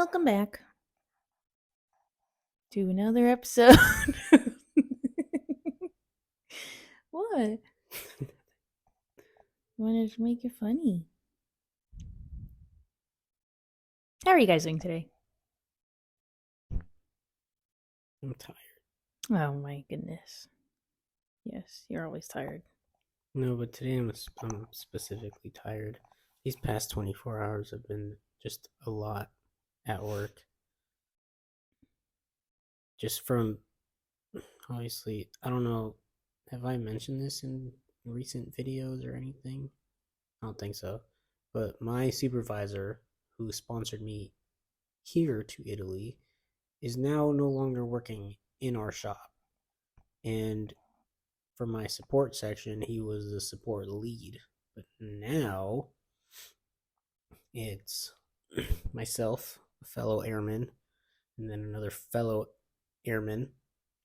Welcome back to another episode. What? Wanted to make it funny. How are you guys doing today? I'm tired. Oh my goodness. Yes, you're always tired. No, but today I'm specifically tired. These past 24 hours have been just a lot at work. Just from, obviously, I don't know, have I mentioned this in recent videos or anything? I don't think so. But my supervisor, who sponsored me here to Italy, is now no longer working in our shop. And for my support section, he was the support lead. But now it's myself, a fellow airman, and then another fellow airman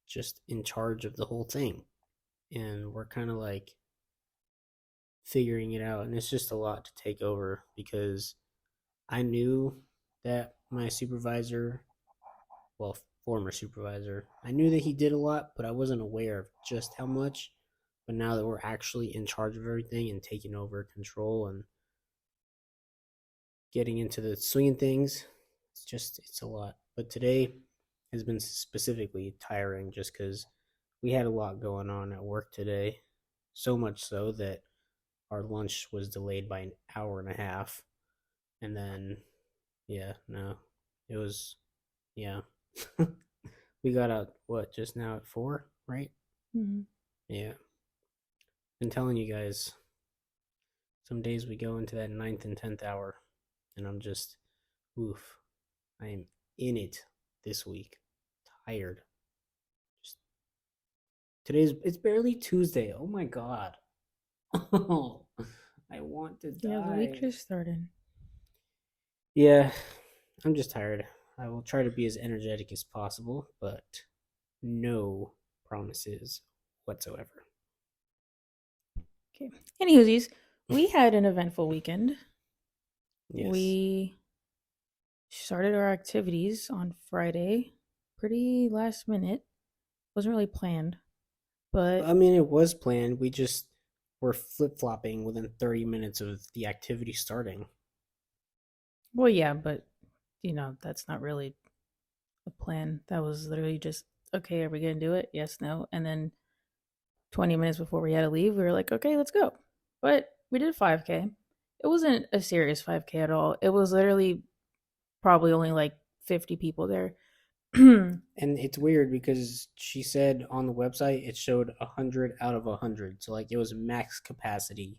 just in charge of the whole thing. And we're kind of like figuring it out. And it's just a lot to take over because I knew that my supervisor, well, former supervisor, I knew that he did a lot, but I wasn't aware of just how much. But now that we're actually in charge of everything and taking over control and getting into the swing of things, it's a lot. But today has been specifically tiring just because we had a lot going on at work today. So much so that our lunch was delayed by an hour and a half. And then, it was, yeah. We got out, just now at 4, right? Mm-hmm. Yeah. Been telling you guys, some days we go into that 9th and 10th hour, and I'm just, oof, I am in it this week. Tired. It's barely Tuesday. Oh my god. Oh, I want to die. Yeah, the week just started. Yeah, I'm just tired. I will try to be as energetic as possible, but no promises whatsoever. Okay. Anywhoosies, we had an eventful weekend. Yes. We started our activities on Friday. Pretty last minute. Wasn't really planned. But I mean, it was planned. We just were flip-flopping within 30 minutes of the activity starting. well, yeah, but that's not really a plan. That was literally just, okay, are we gonna do it? Yes, no. And then 20 minutes before we had to leave, we were like, okay, let's go. But we did 5K. It wasn't a serious 5K at all. It was literally probably only like 50 people there. And it's weird because she said on the website it showed 100 out of 100. So, like, it was max capacity.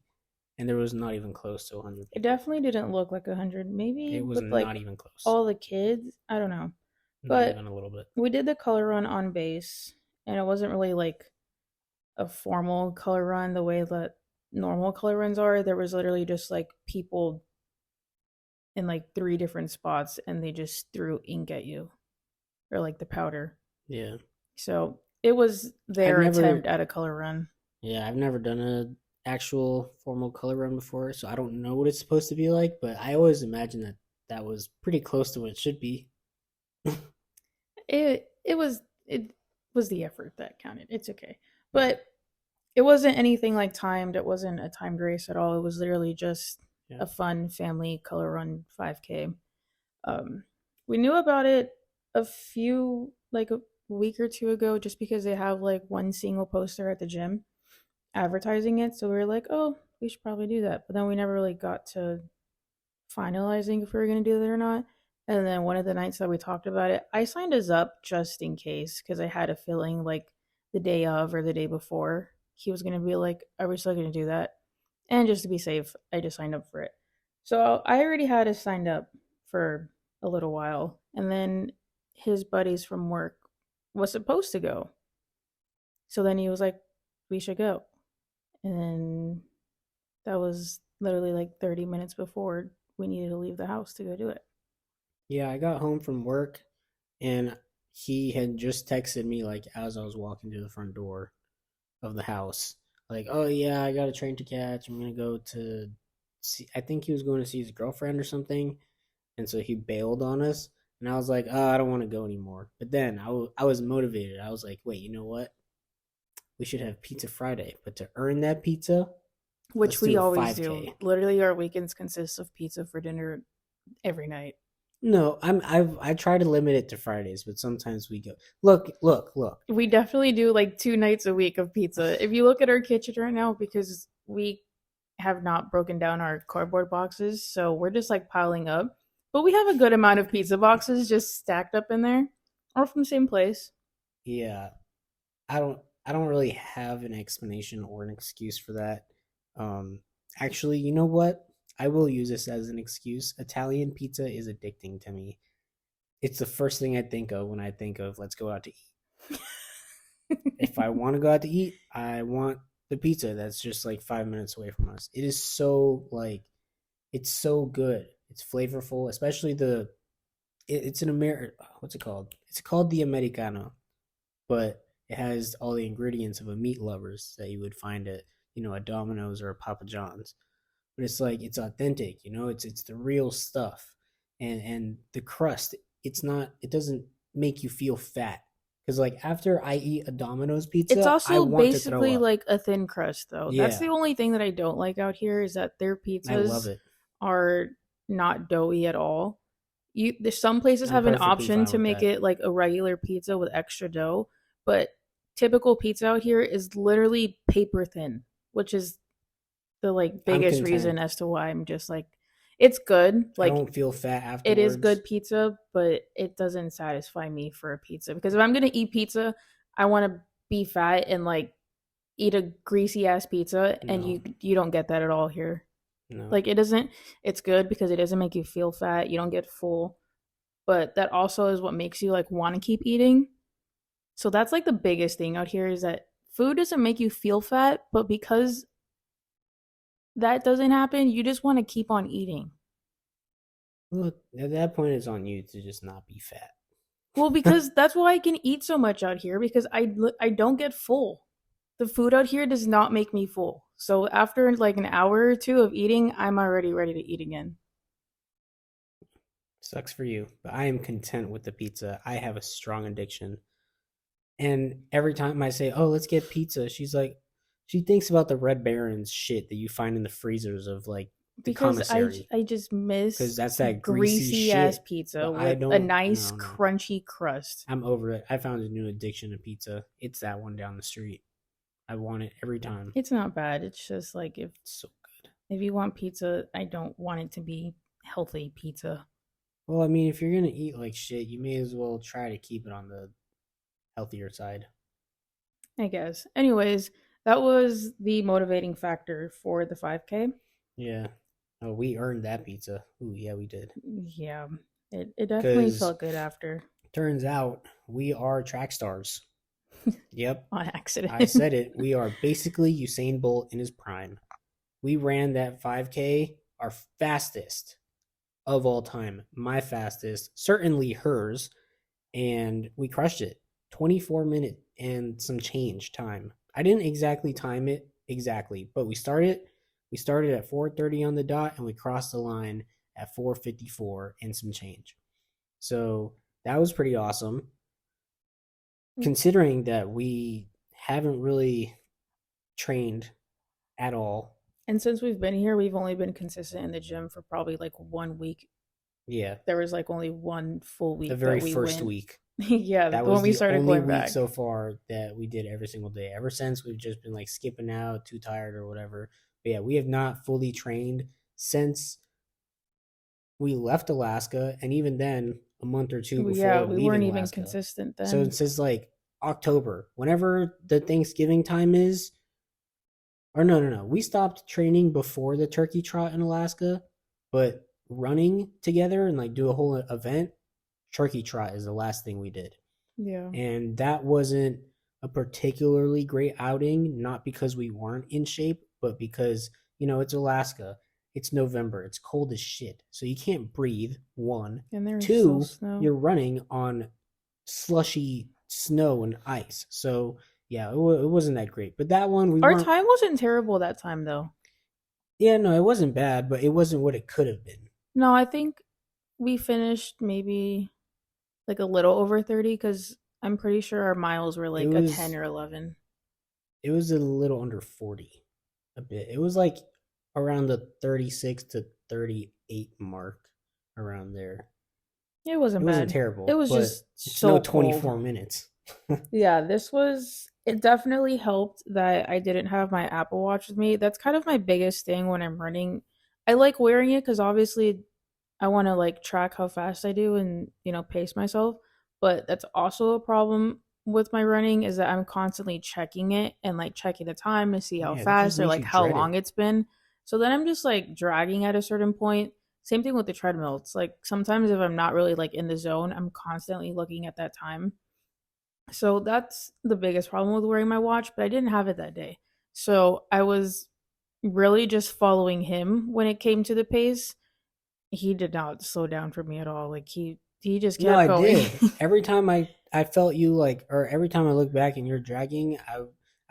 And there was not even close to 100 people. It definitely didn't look like 100. Maybe It was with like not even close. all the kids. I don't know. Not But even a little bit. we did the color run on base, and it wasn't really like a formal color run the way that normal color runs are. There was literally just like people in like 3 different spots, and they just threw ink at you, or like the powder. Yeah. So it was their attempt at a color run. Yeah, I've never done an actual formal color run before, so I don't know what it's supposed to be like, but I always imagine that was pretty close to what it should be. It was the effort that counted. It's okay. But it wasn't anything like timed. It wasn't a timed race at all. It was literally just a fun family color run 5K. We knew about it a week or two ago just because they have like one single poster at the gym advertising it. So we were like, oh, we should probably do that. But then we never really got to finalizing if we were going to do that or not. And then one of the nights that we talked about it, I signed us up just in case because I had a feeling like the day of or the day before he was going to be like, are we still going to do that? And just to be safe, I just signed up for it. So I already had us signed up for a little while. And then his buddies from work was supposed to go. So then he was like, we should go. And then that was literally like 30 minutes before we needed to leave the house to go do it. Yeah, I got home from work and he had just texted me like as I was walking to the front door of the house. Like, oh yeah, I got a train to catch. I'm gonna go to see, I think he was going to see his girlfriend or something. And so he bailed on us. And I was like, oh, I don't want to go anymore. But then I was motivated. I was like, wait, you know what? We should have Pizza Friday. But to earn that pizza, Which let's do we a always do. 5K. Literally, our weekends consist of pizza for dinner every night. No, I try to limit it to Fridays, but sometimes we go. Look. We definitely do like 2 nights a week of pizza. If you look at our kitchen right now, because we have not broken down our cardboard boxes, so we're just like piling up. But we have a good amount of pizza boxes just stacked up in there, all from the same place. Yeah, I don't really have an explanation or an excuse for that. Um, Actually, you know what? I will use this as an excuse. Italian pizza is addicting to me. It's the first thing I think of when I think of let's go out to eat. If I want to go out to eat, I want the pizza that's just like 5 minutes away from us. It is so like it's so good. It's flavorful, especially it's an American. What's it called? It's called the Americano, but it has all the ingredients of a meat lovers that you would find at a Domino's or a Papa John's. But it's like it's authentic, it's the real stuff, and the crust. It doesn't make you feel fat because like after I eat a Domino's It's pizza, I also want to throw basically up. like a thin crust, though. That's the Yeah, only thing that I don't like out here is that their I love pizzas it. are not doughy at all. There's some places I'm have an perfectly option fine to with make that. it like a regular pizza with extra dough, but typical pizza out here is literally paper thin, which is the like I'm biggest content. reason as to why I'm just like it's good. I Like don't feel fat it is afterwards. good pizza, but it doesn't satisfy me for a pizza because if I'm going to eat pizza, I want to be fat and like eat a greasy ass pizza and No, you don't get that at all here. no. Like it doesn't it's good because it doesn't make you feel fat, you don't get full, but that also is what makes you like want to keep eating. So that's like the biggest thing out here is that food doesn't make you feel fat, but because that doesn't happen, you just want to keep on eating. Look, at that point, it's on you to just not be fat. Well, because that's why I can eat so much out here because I don't get full. The food out here does not make me full. So after like an hour or two of eating, I'm already ready to eat again. Sucks for you, but I am content with the pizza. I have a strong addiction. And every time I say, "Oh, let's get pizza," she thinks about the Red Baron's shit that you find in the freezers of like the Because commissary, I just because miss that's that greasy greasy ass shit. pizza But I with a don't. nice No, no. crunchy crust. I'm over it. I found a new addiction to pizza. It's that one down the street. I want it every time. It's not bad. It's just like It's so good. if you want pizza, I don't want it to be healthy pizza. Well, I mean, if you're gonna eat like shit, you may as well try to keep it on the healthier side. I guess. Anyways, that was the motivating factor for the 5K. Yeah. Oh, we earned that pizza. Ooh, yeah, we did. Yeah, it definitely Because felt good after turns out we are track stars. Yep, on I accident. said it. We are basically Usain Bolt in his prime. We ran that 5K, our fastest of all time. My fastest, certainly hers, and we crushed it. 24 minute and some change time. I didn't exactly time it exactly, but we started at 4:30 on the dot and we crossed the line at 4:54 and some change. So, that was pretty awesome considering that we haven't really trained at all. And since we've been here, we've only been consistent in the gym for probably like 1 week. Yeah, There was like only one full the week very that we first went. week. Yeah, That when was we the started only going week back. so far that we did every single day. Ever since we've just been like skipping out, too tired or whatever. But yeah, we have not fully trained since we left Alaska, and even then, a month or two Yeah, before we weren't leaving even Alaska. consistent So then. it says like October, whenever the Thanksgiving time is, or no, no, no. We stopped training before the turkey trot in Alaska, but running together and like do a whole event, turkey trot is the last thing we did. Yeah. And that wasn't a particularly great outing, not because we weren't in shape, but because, it's Alaska. It's November. It's cold as shit. So you can't breathe, one. And there's still Two, snow. you're running on slushy snow and ice. So yeah, it wasn't that great. But that one, we Our weren't. time wasn't terrible that time though. Yeah, no, it wasn't bad, but it wasn't what it could have been. No, I think we finished maybe like a little over 30 because I'm pretty sure our miles were It like a 10 was or 11. it was a little under 40, a bit. It was like around the 36 to 38 mark, around there. It It wasn't wasn't bad. It terrible, was but just it's no so cold. 24 minutes. Yeah, it definitely helped that I didn't have my Apple Watch with me. That's kind of my biggest thing when I'm running. I like wearing it because obviously I want to like track how fast I do and, pace myself. But that's also a problem with my running is that I'm constantly checking it and like checking the time to see how Yeah, that just fast or makes like you how dread long it. it's been. So then I'm just like dragging at a certain point. Same thing with the treadmill. It's like sometimes if I'm not really like in the zone, I'm constantly looking at that time. So that's the biggest problem with wearing my watch, but I didn't have it that day. So I was really just following him when it came to the pace. He did not slow down for me at all. Like he just No, kept I going. did. Every time I felt you like, or every time I look back and you're dragging, I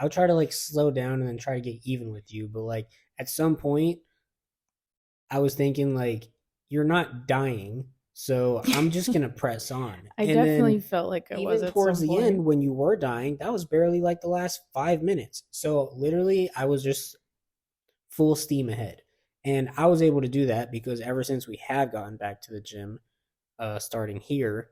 would try to like slow down and then try to get even with you. But like at some point, I was thinking like, you're not dying, so I'm just gonna press on. I And definitely then felt like I was even at towards some the end, point. when you were dying, that was barely like the last 5 minutes. So literally, I was just full steam ahead. And I was able to do that because ever since we have gotten back to the gym, starting here,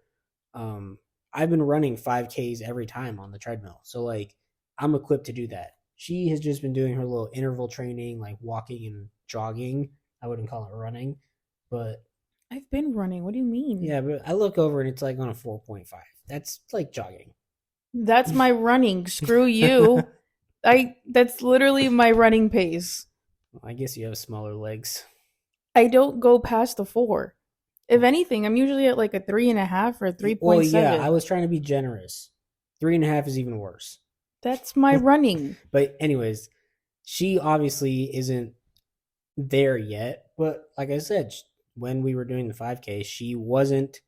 um, I've been running 5Ks every time on the treadmill. So like I'm equipped to do that. She has just been doing her little interval training, like walking and jogging. I wouldn't call it running, but I've been running. What do you mean? yeah, but I look over and it's like on a 4.5. That's like jogging. That's my running. Screw you. I that's literally my running pace. I guess you have smaller legs. I don't go past the 4. If anything, I'm usually at like a 3.5 or Well, yeah, 3.7. I was trying to be generous. 3.5 is even worse. That's my running. But anyways, she obviously isn't there yet. But like I said, when we were doing the 5K, she wasn't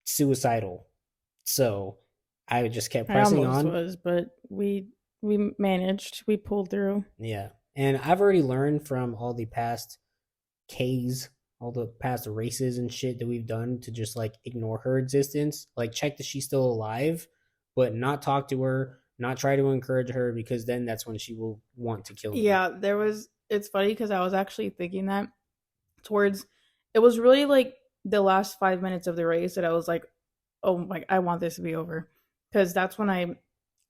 suicidal. So I just kept I pressing almost on. was, but we managed. We pulled through. Yeah. And I've already learned from all the past K's, all the past races and shit that we've done to just like ignore her existence. Like check that she's still alive, but not talk to her, not try to encourage her because then that's when she will want to kill me. Yeah, it's funny because I was actually thinking that towards it was really like the last 5 minutes of the race that I was like, oh my, I want this to be over. Because that's when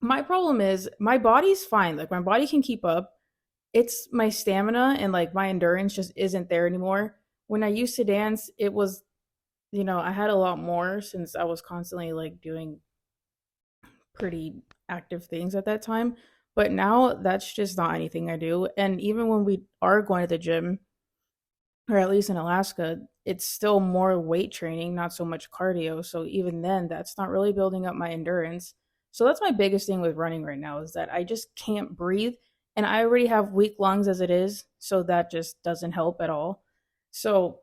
my problem is my body's fine. Like my body can keep up. It's my stamina and like my endurance just isn't there anymore. When I used to dance, it was, I had a lot more since I was constantly like doing pretty active things at that time. But now that's just not anything I do. And even when we are going to the gym, or at least in Alaska, it's still more weight training, not so much cardio. So even then, that's not really building up my endurance. So that's my biggest thing with running right now is that I just can't breathe. And I already have weak lungs as it is. So that just doesn't help at all. So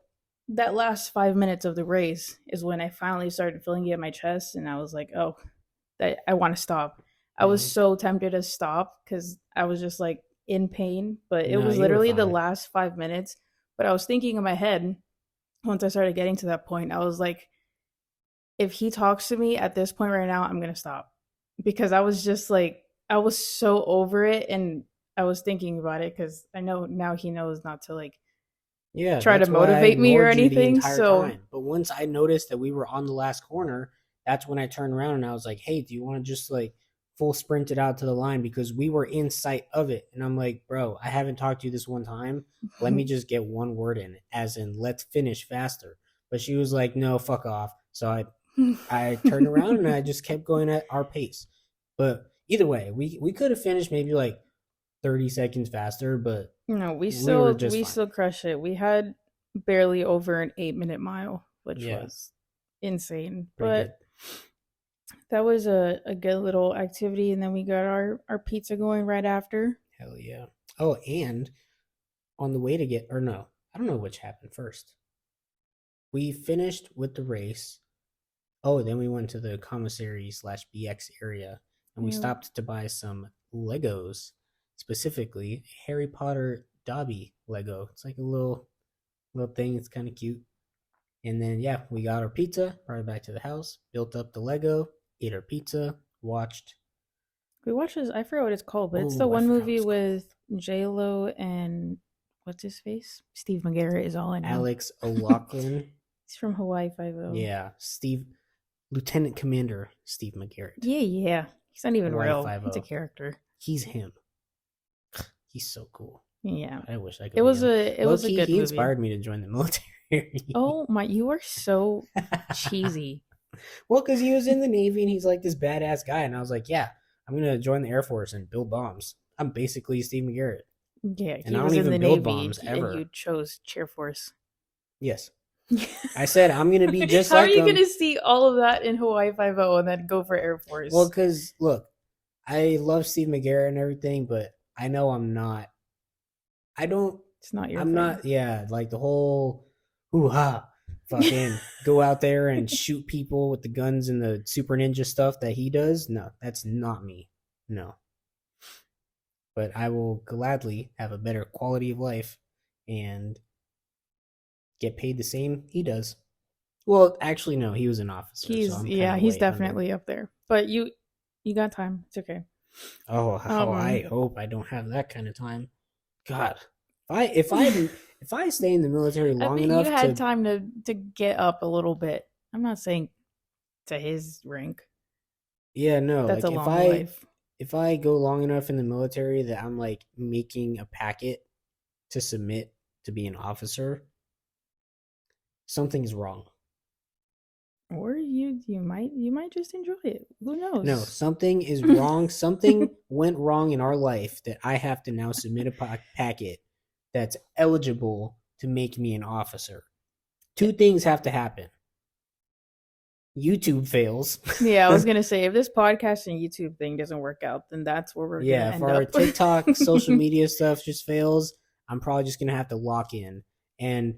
that last 5 minutes of the race is when I finally started feeling it in my chest. And I was like, oh, I want to stop. I was Mm-hmm. so tempted to stop because I was just like in pain, but it No, was you were literally the fine. last 5 minutes. But I was thinking in my head, once I started getting to that point, I was like, if he talks to me at this point right now, I'm going to stop. Because I was just like, I was so over it. And I was thinking about it because I know now he knows not to like Yeah, try to that's why I motivate me or ignored you the anything. entire So time. But once I noticed that we were on the last corner, that's when I turned around and I was like, "Hey, do you want to just like full sprint it out to the line because we were in sight of it?" And I'm like, "Bro, I haven't talked to you this one time. Let me just get one word in, as in let's finish faster." But she was like, "No, fuck off." So I turned around and I just kept going at our pace. But either way, we could have finished maybe like 30 seconds faster, but no, we we were still just we fine. still crush it. We had barely over an 8 minute mile, which Yeah, was insane. pretty good. But that was a good little activity, and then we got our pizza going right after. Hell yeah. Oh, and on the way to get, or no, I don't know which happened first. We finished with the race. Oh, then we went to the commissary slash BX area and we Yeah, stopped to buy some Legos, specifically Harry Potter Dobby Lego. It's like a little thing. It's kind of cute. And then, yeah, we got our pizza, brought it back to the house, built up the Lego, ate our pizza, watched. We watched this. I forget what it's called, but it's the Oh, I one forgot what movie it's called. with J Lo and what's his face? Steve McGarrett is all I know. Alex O'Loughlin. He's from Hawaii Five O. Yeah, Lieutenant Commander Steve McGarrett. Yeah. He's not even Hawaii real. 5-0. He's a character. He's him. He's so cool. Yeah. I wish I could. It was be him. a Low-key, good he movie. inspired me to join the military. Oh my, you are so cheesy. Well, because he was in the Navy and he's like this badass guy, and I was like, yeah, I'm gonna join the Air Force and build bombs. I'm basically Steve McGarrett. Yeah, And he I was don't in even the build Navy, bombs ever. and you chose Chair Force. Yes, I said I'm gonna be just How like are you him. gonna see all of that in Hawaii Five O and then go for Air Force? Well, because look, I love Steve McGarrett and everything, but I know I'm not. I don't. It's not your I'm thing. not. Yeah, like the whole hoo-ha, fucking go out there and shoot people with the guns and the super ninja stuff that he does. No, that's not me. No. But I will gladly have a better quality of life and get paid the same he does. Well, actually, no, he was an officer. He's so he's definitely up there. But you got time. It's okay. Oh, how I hope I don't have that kind of time. God, if I stay in the military long enough, you had time to get up a little bit. I'm not saying to his rank. Yeah, no, that's like a long life. If I go long enough in the military that I'm like making a packet to submit to be an officer, something's wrong. Or you might just enjoy it. Who knows? No, something is wrong. Something went wrong in our life that I have to now submit a packet that's eligible to make me an officer. Two things have to happen. YouTube fails. Yeah, I was gonna say if this podcast and YouTube thing doesn't work out, then that's where we're gonna end up. Yeah, if our TikTok social media stuff just fails, I'm probably just gonna have to lock in, and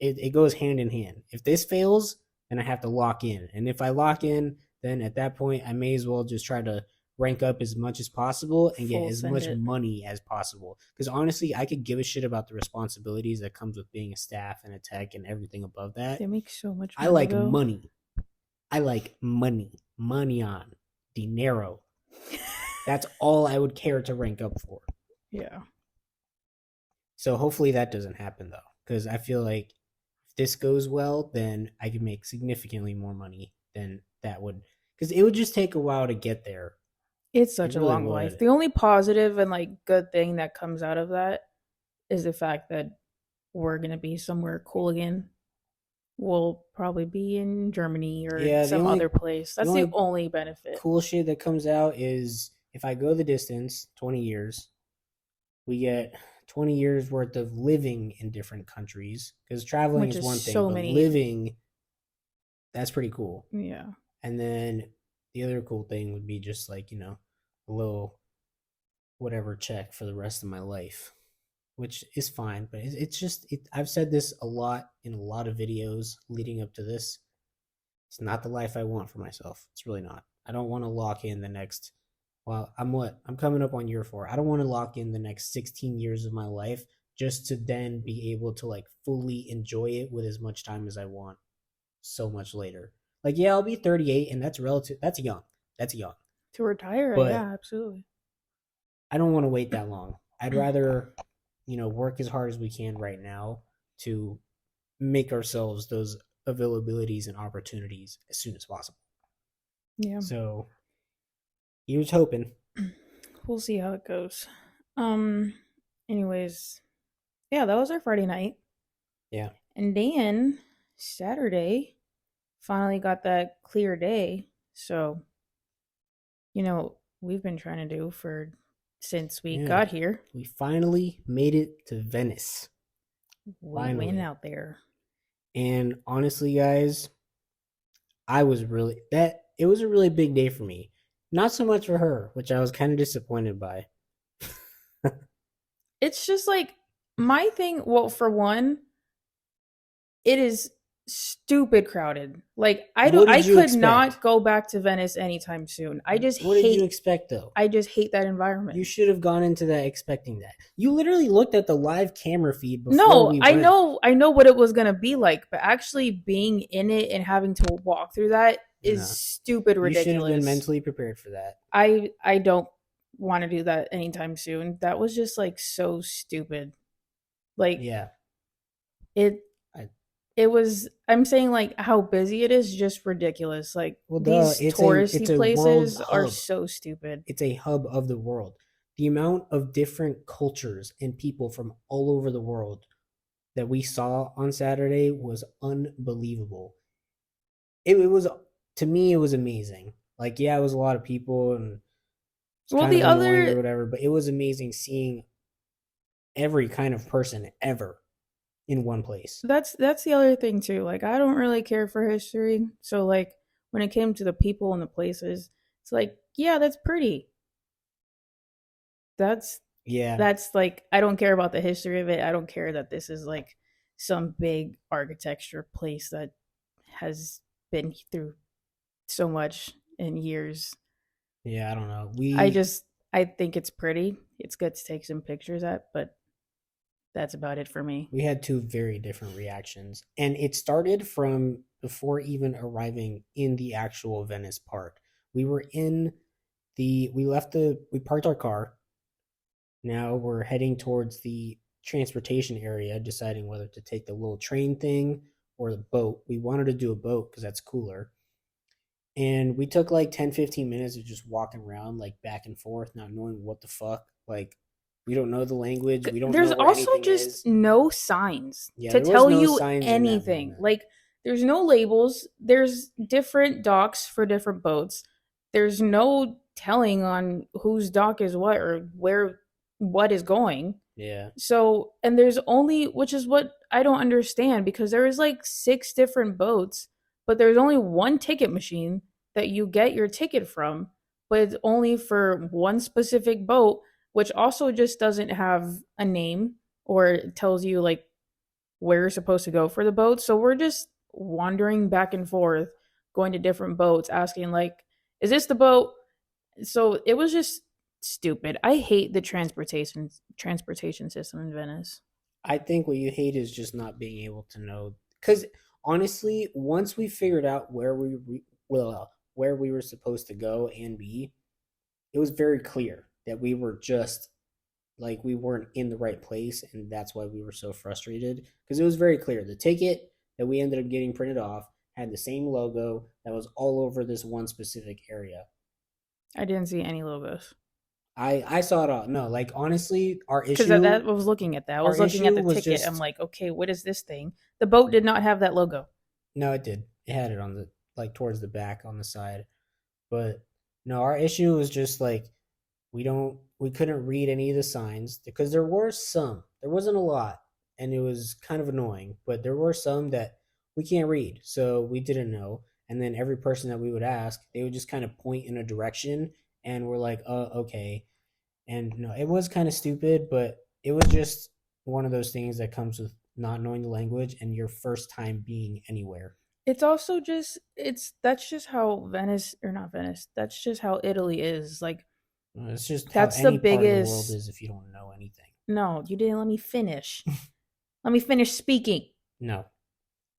it goes hand in hand. If this fails, then I have to lock in, and if I lock in, then at that point I may as well just try to rank up as much as possible and get as much money as possible. Because honestly, I could give a shit about the responsibilities that comes with being a staff and a tech and everything above that. They make so much money. I like money. I like money. Money on. Dinero. That's all I would care to rank up for. Yeah. So hopefully that doesn't happen though. Because I feel like if this goes well, then I could make significantly more money than that would. Because it would just take a while to get there. It's such a long life. The only positive and like good thing that comes out of that is the fact that we're going to be somewhere cool again. We'll probably be in Germany or some other place. That's the only benefit. Cool shit that comes out is if I go the distance, 20 years, we get 20 years worth of living in different countries. Because traveling is one thing, but living, that's pretty cool. Yeah. And then the other cool thing would be just like, a little whatever check for the rest of my life, which is fine. But it's just, I've said this a lot in a lot of videos leading up to this. It's not the life I want for myself. It's really not. I don't want to lock in the next, I'm coming up on year 4. I don't want to lock in the next 16 years of my life just to then be able to like fully enjoy it with as much time as I want so much later. Like, yeah, I'll be 38 and that's relative. That's young. To retire, but yeah, absolutely. I don't want to wait that long. I'd rather, work as hard as we can right now to make ourselves those availabilities and opportunities as soon as possible. Yeah. So, here's hoping. We'll see how it goes. Anyways, yeah, that was our Friday night. Yeah. And then Saturday finally got that clear day. So, we've been trying to do since we got here. We finally made it to Venice. We went out there. And honestly, guys, it was a really big day for me. Not so much for her, which I was kind of disappointed by. It's just like my thing. Well, for one, it is stupid crowded. Like What I did you could expect? not go back to Venice anytime soon. What did you expect though? I just hate that You environment. should have gone into that expecting that. You literally looked at the live camera feed before No, we went. I know what it was gonna be like, but actually being in it and having to walk through that is No, stupid you should have been ridiculous. mentally prepared for that. I don't want to do that anytime soon. That was just like so stupid. Like Yeah, it I, it was, I'm saying like how busy it is just ridiculous. Like well, duh. these It's touristy a world places are hub. so stupid. It's a hub of the world. The amount of different cultures and people from all over the world that we saw on Saturday was unbelievable. It was, to me, it was amazing. Like, yeah, it was a lot of people and it's Well, kind the of annoying other or whatever, but it was amazing seeing every kind of person ever in one place. that's the other thing too. Like I don't really care for history. So like when it came to the people and the places, it's like, yeah, that's pretty. That's Yeah, that's like I don't care about the history of it. I don't care that this is like some big architecture place that has been through so much in years. yeah, I don't know. I just I think it's pretty. It's good to take some pictures at, but that's about it for me. We had two very different reactions, and it started from before even arriving in the actual Venice part. We were in we parked our car. Now we're heading towards the transportation area, deciding whether to take the little train thing or the boat. We wanted to do a boat because that's cooler. And we took like 10-15 minutes of just walking around, like back and forth, not knowing what the fuck. Like, we don't know the language. We don't There's know where also anything just is. no signs Yeah, to there was tell no you signs in that anything. moment. Like there's no labels, there's different docks for different boats. There's no telling on whose dock is what or where what is going. Yeah. So, and there's only, which is what I don't understand because there is like six different boats, but there's only one ticket machine that you get your ticket from, but it's only for one specific boat, which also just doesn't have a name or it tells you like where you're supposed to go for the boat. So we're just wandering back and forth, going to different boats, asking like, is this the boat? So it was just stupid. I hate the transportation system in Venice. I think what you hate is just not being able to know. Because honestly, once we figured out where we were supposed to go and be, it was very clear that we were just like we weren't in the right place, and that's why we were so frustrated. Because it was very clear the ticket that we ended up getting printed off had the same logo that was all over this one specific area. I didn't see any logos I saw it all. No, like honestly, because that I was looking at that. I our was looking at issue the was ticket. I'm just like, okay, what is this thing? The boat did not have that logo. no, it did. It had it on the like towards the back on the side. But no, our issue was just like we couldn't read any of the signs because there were some. There wasn't a lot, and it was kind of annoying, but there were some that we can't read. So we didn't know. And then every person that we would ask, they would just kind of point in a direction and we're like, okay. And no, it was kind of stupid, but it was just one of those things that comes with not knowing the language and your first time being anywhere. It's also just it's that's just how Venice or not Venice. That's just how Italy is. Like It's just how that's the any part of the world biggest. is if you don't know anything. No, you didn't let me finish. Let me finish speaking. No.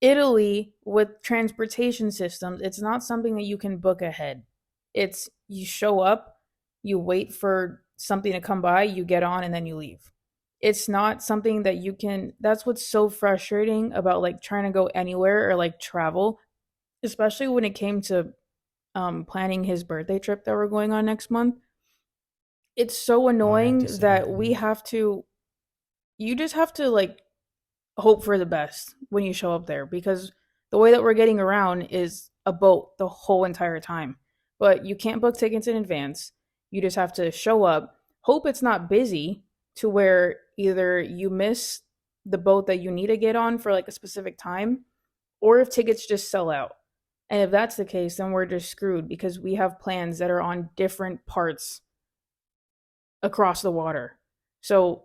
Italy with transportation systems, it's not something that you can book ahead. It's you show up, you wait for something to come by, you get on, and then you leave. It's not something that you can. That's what's so frustrating about like trying to go anywhere or like travel, especially when it came to planning his birthday trip that we're going on next month. It's so Oh, I have to annoying send that that we link. have to. You just have to like hope for the best when you show up there because the way that we're getting around is a boat the whole entire time. But you can't book tickets in advance. You just have to show up, hope it's not busy to where either you miss the boat that you need to get on for like a specific time or if tickets just sell out. And if that's the case, then we're just screwed because we have plans that are on different parts across the water. So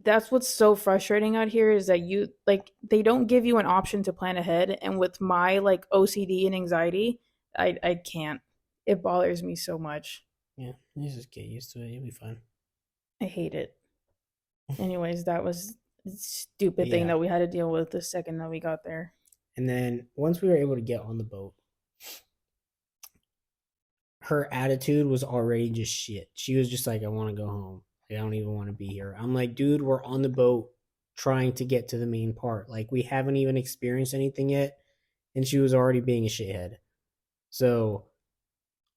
That's what's so frustrating out here is that you like they don't give you an option to plan ahead, and with my like OCD and anxiety, I can't. It bothers me so much. Yeah, you just get used to it. You'll be fine. I hate it. Anyways, that was a But stupid thing yeah, that we had to deal with the second that we got there. and then once we were able to get on the boat, her attitude was already just shit. She was just like, I want to go home. Like, I don't even want to be here. I'm like, dude, we're on the boat trying to get to the main part. Like, we haven't even experienced anything yet. And she was already being a shithead. So,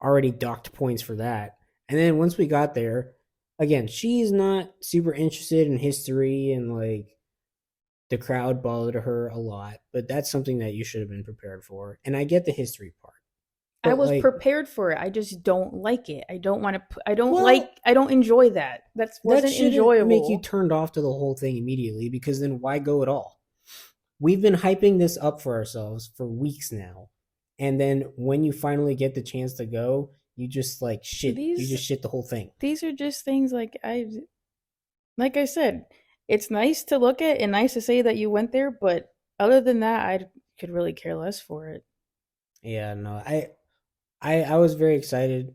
already docked points for that. And then once we got there, again, she's not super interested in history and like the crowd bothered her a lot, but that's something that you should have been prepared for. And I get the history part. I But was like, prepared for it. I just don't like it. I don't want to. I don't like. well, I don't enjoy that. That that wasn't shouldn't make you enjoyable. turned off to the whole thing immediately because then why go at all? We've been hyping this up for ourselves for weeks now. And then when you finally get the chance to go, you just like shit. You These just shit the whole thing. these are just things like I said, it's nice to look at and nice to say that you went there, but other than that, I could really care less for it. Yeah, no. I was very excited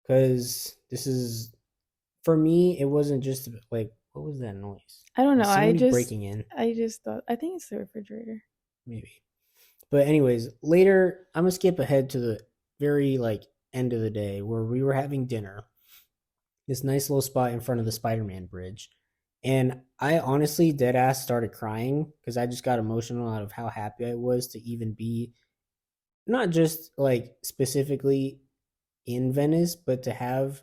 because this is for me, it wasn't just like what was that noise? I don't know. Was somebody breaking in? I just thought I think it's the refrigerator. Maybe. But anyways, later I'm gonna skip ahead to the very like end of the day where we were having dinner. This nice little spot in front of the Spider-Man bridge. And I honestly dead ass started crying because I just got emotional out of how happy I was to even be not just like specifically in Venice, but to have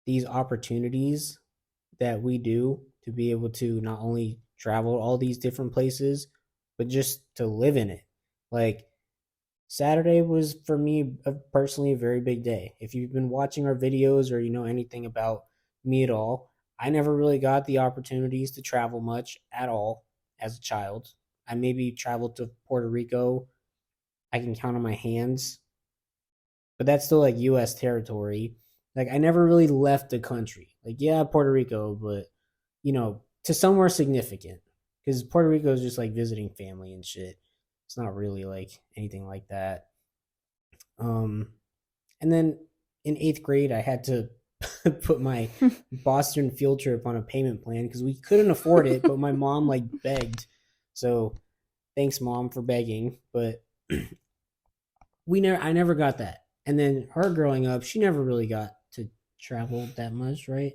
these opportunities that we do to be able to not only travel all these different places, but just to live in it. Like Saturday was for me personally a very big day. If you've been watching our videos or you know anything about me at all, I never really got the opportunities to travel much at all as a child. I maybe traveled to Puerto Rico. I can count on my hands, but that's still like US territory. Like I never really left the country. Like yeah, Puerto Rico, but you know, to somewhere significant. Because Puerto Rico is just like visiting family and shit. It's not really like anything like that. Um, and then in eighth grade, I had to put my Boston field trip on a payment plan because we couldn't afford it, but my mom like begged. So thanks, mom, for begging. But I never got that. And then her growing up, she never really got to travel that much, right?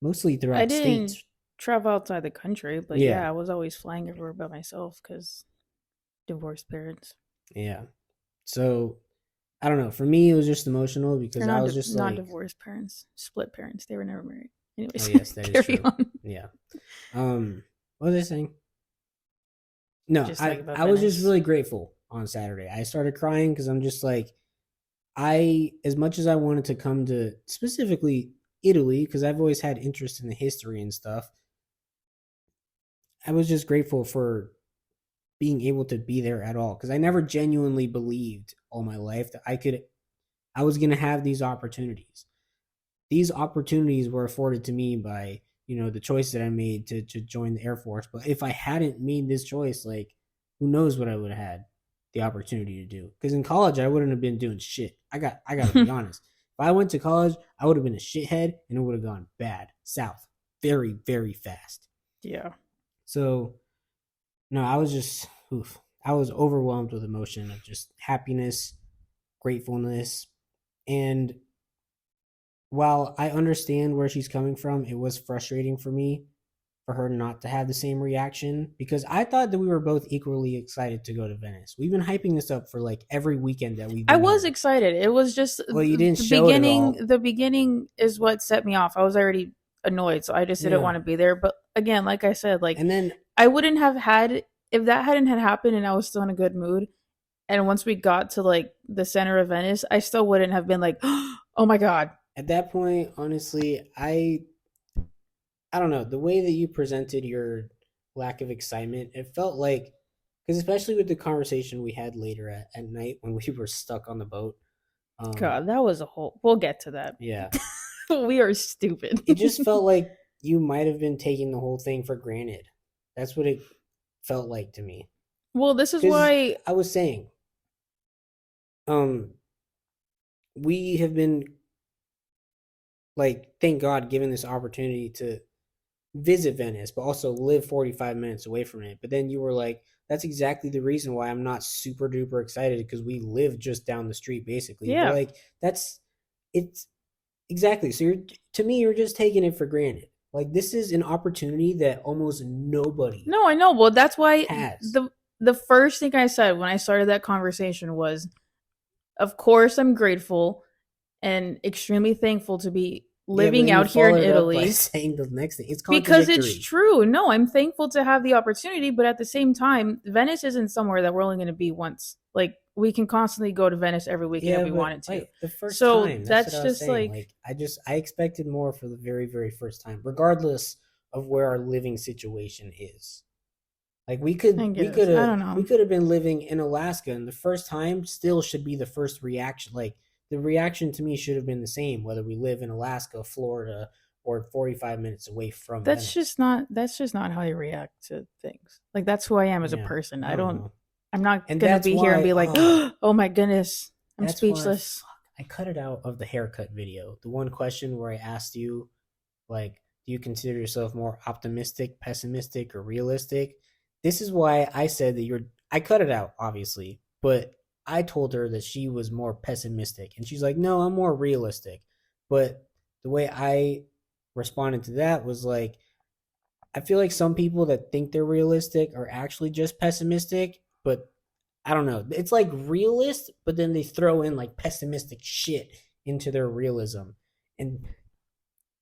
Mostly I throughout didn't states. travel outside the country, but Yeah, yeah, I was always flying everywhere by myself because divorced parents. yeah. So I don't know. For me, it was just emotional Or because I was just not like, divorced parents, split parents. They were never married. oh Anyways, yes, that is carry true. on. Yeah. What was I saying? No, Just I talking about I was just Venice. really grateful on Saturday. I started crying because I'm just like, I as much as I wanted to come to specifically Italy because I've always had interest in the history and stuff. I was just grateful for being able to be there at all because I never genuinely believed all my life that I was going to have these opportunities. These opportunities were afforded to me by the choice that I made to join the Air Force. But if I hadn't made this choice, like who knows what I would have had the opportunity to do? Because in college I wouldn't have been doing shit. I got to be honest. If I went to college, I would have been a shithead and it would have gone bad south very very fast. Yeah. So no, I was just oof. I was overwhelmed with emotion of just happiness, gratefulness, and while I understand where she's coming from, it was frustrating for me for her not to have the same reaction because I thought that we were both equally excited to go to Venice. We've been hyping this up for like every weekend that we've I been was here. excited. It was just Well, you didn't the show it at beginning. all. The beginning is what set me off. I was already annoyed, so I just didn't Yeah. want to be there. But again, like I said, like And then I wouldn't have had if that hadn't had happened and I was still in a good mood. And once we got to like the center of Venice, I still wouldn't have been like, oh my god. at that point, honestly, I don't know, the way that you presented your lack of excitement, it felt like because especially with the conversation we had later at night when we were stuck on the boat. God, that was a whole. We'll get to that. Yeah. We are stupid. It just felt like you might have been taking the whole thing for granted. That's what it felt like to me. Well, this is Because why. I was saying, um, we have been like, thank God, given this opportunity to visit Venice, but also live 45 minutes away from it. But then you were like, that's exactly the reason why I'm not super duper excited because we live just down the street, basically. But Yeah. like, it's exactly. So to me, you're just taking it for granted. Like, this is an opportunity that almost nobody No, I know. Well, that's why has. the first thing I said when I started that conversation was, of course, I'm grateful and extremely thankful to be Yeah, but living then you out here in followed it up by Italy saying the next thing. It's because it's contradictory. true. No, I'm thankful to have the opportunity, but at the same time, Venice isn't somewhere that we're only going to be once. Like, we can constantly go to Venice every weekend if Yeah, we but wanted to. like the first So time, that's what that's I was just saying. like, Like I expected more for the very, very first time, regardless of where our living situation is. Like I guess. I don't we know. could have been living in Alaska, and the first time still should be the first reaction. Like the reaction to me should have been the same whether we live in Alaska, Florida, or 45 minutes away from Venice. That's just not how I react to things. Like, that's who I am as a Yeah, person. I don't know. I'm not And going to that's be here and why be like, "Oh my goodness, I'm that's why speechless." fuck, I cut it out of the haircut video. The one question where I asked you, like, do you consider yourself more optimistic, pessimistic, or realistic? This is why I said that you're. I cut it out, obviously, but I told her that she was more pessimistic, and she's like, "No, I'm more realistic." But the way I responded to that was like, I feel like some people that think they're realistic are actually just pessimistic, but I don't know. It's like realist, but then they throw in like pessimistic shit into their realism. And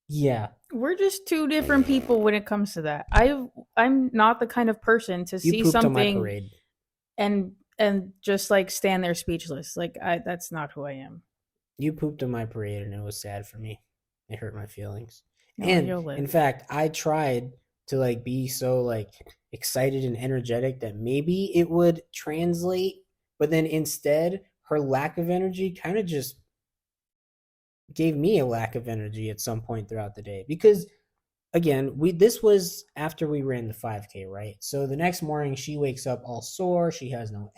yeah, We're just two different people when it comes to that. I'm not the kind of person to you see pooped on my something parade. and just like stand there speechless. Like, I that's not who I am. You pooped on my parade, and it was sad for me. It hurt my feelings. No, And you'll in live. fact, I tried to like be so like excited and energetic that maybe it would translate, but then instead, her lack of energy kind of just gave me a lack of energy at some point throughout the day because again, we this was after we ran the 5K, right? So the next morning she wakes up all sore, she has no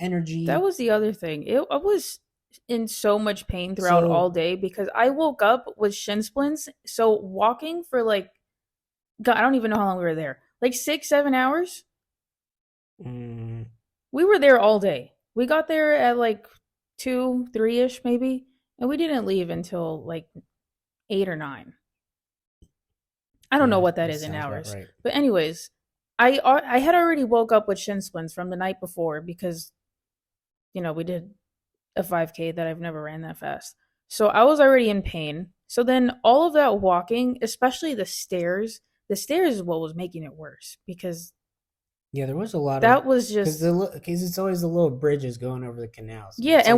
That energy. was the other thing. I was in so much pain throughout all So day because I woke up with shin splints. So walking for like, God, I don't even know how long we were there. Like 6, 7 hours. mm, We were there all day. We got there at like 2, 3 ish maybe, and we didn't leave until like 8 or 9. I don't know yeah, what that that is in sounds about hours, right. but anyways, I had already woke up with shin splints from the night before because we did a 5K that I've never ran that fast. So I was already in pain. So then all of that walking, especially the stairs is what was making it worse because Yeah, there was a lot of that was just because it's always the little bridges going over the canal, so yeah, it's a lot.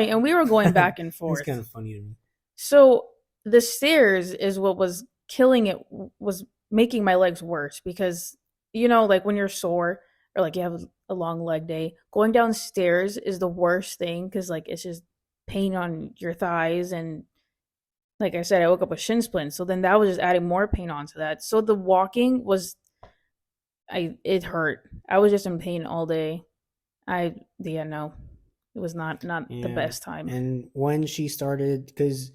and we were going back and It's forth. kind of funny to me. So the stairs is what was killing it, was making my legs worse because like when you're sore or like you have a long leg day, going downstairs is the worst thing because like it's just pain on your thighs, and like I said, I woke up with shin splints, so then that was just adding more pain onto that. So the walking was, it hurt. I was just in pain all day. Yeah, no, it was not the Yeah, best time. and when she started, because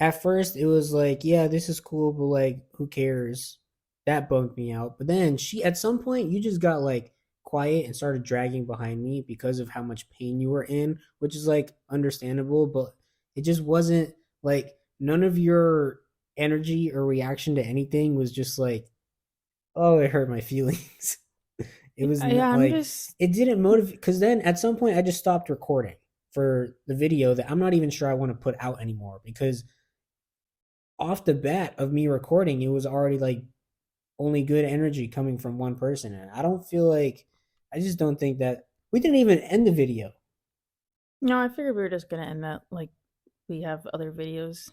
at first it was like, yeah, this is cool, but like, who cares? That bumped me out. But then she, at some point, you just got like quiet and started dragging behind me because of how much pain you were in, which is like understandable, but it just wasn't like none of your energy or reaction to anything was just like, oh, it hurt my feelings. It was Yeah, not I'm like just it didn't motivate because then at some point I just stopped recording for the video that I'm not even sure I want to put out anymore because off the bat of me recording, it was already like only good energy coming from one person. And I don't feel like, I just don't think that we didn't even end the video. no. I figured we were just gonna end that like we have other videos.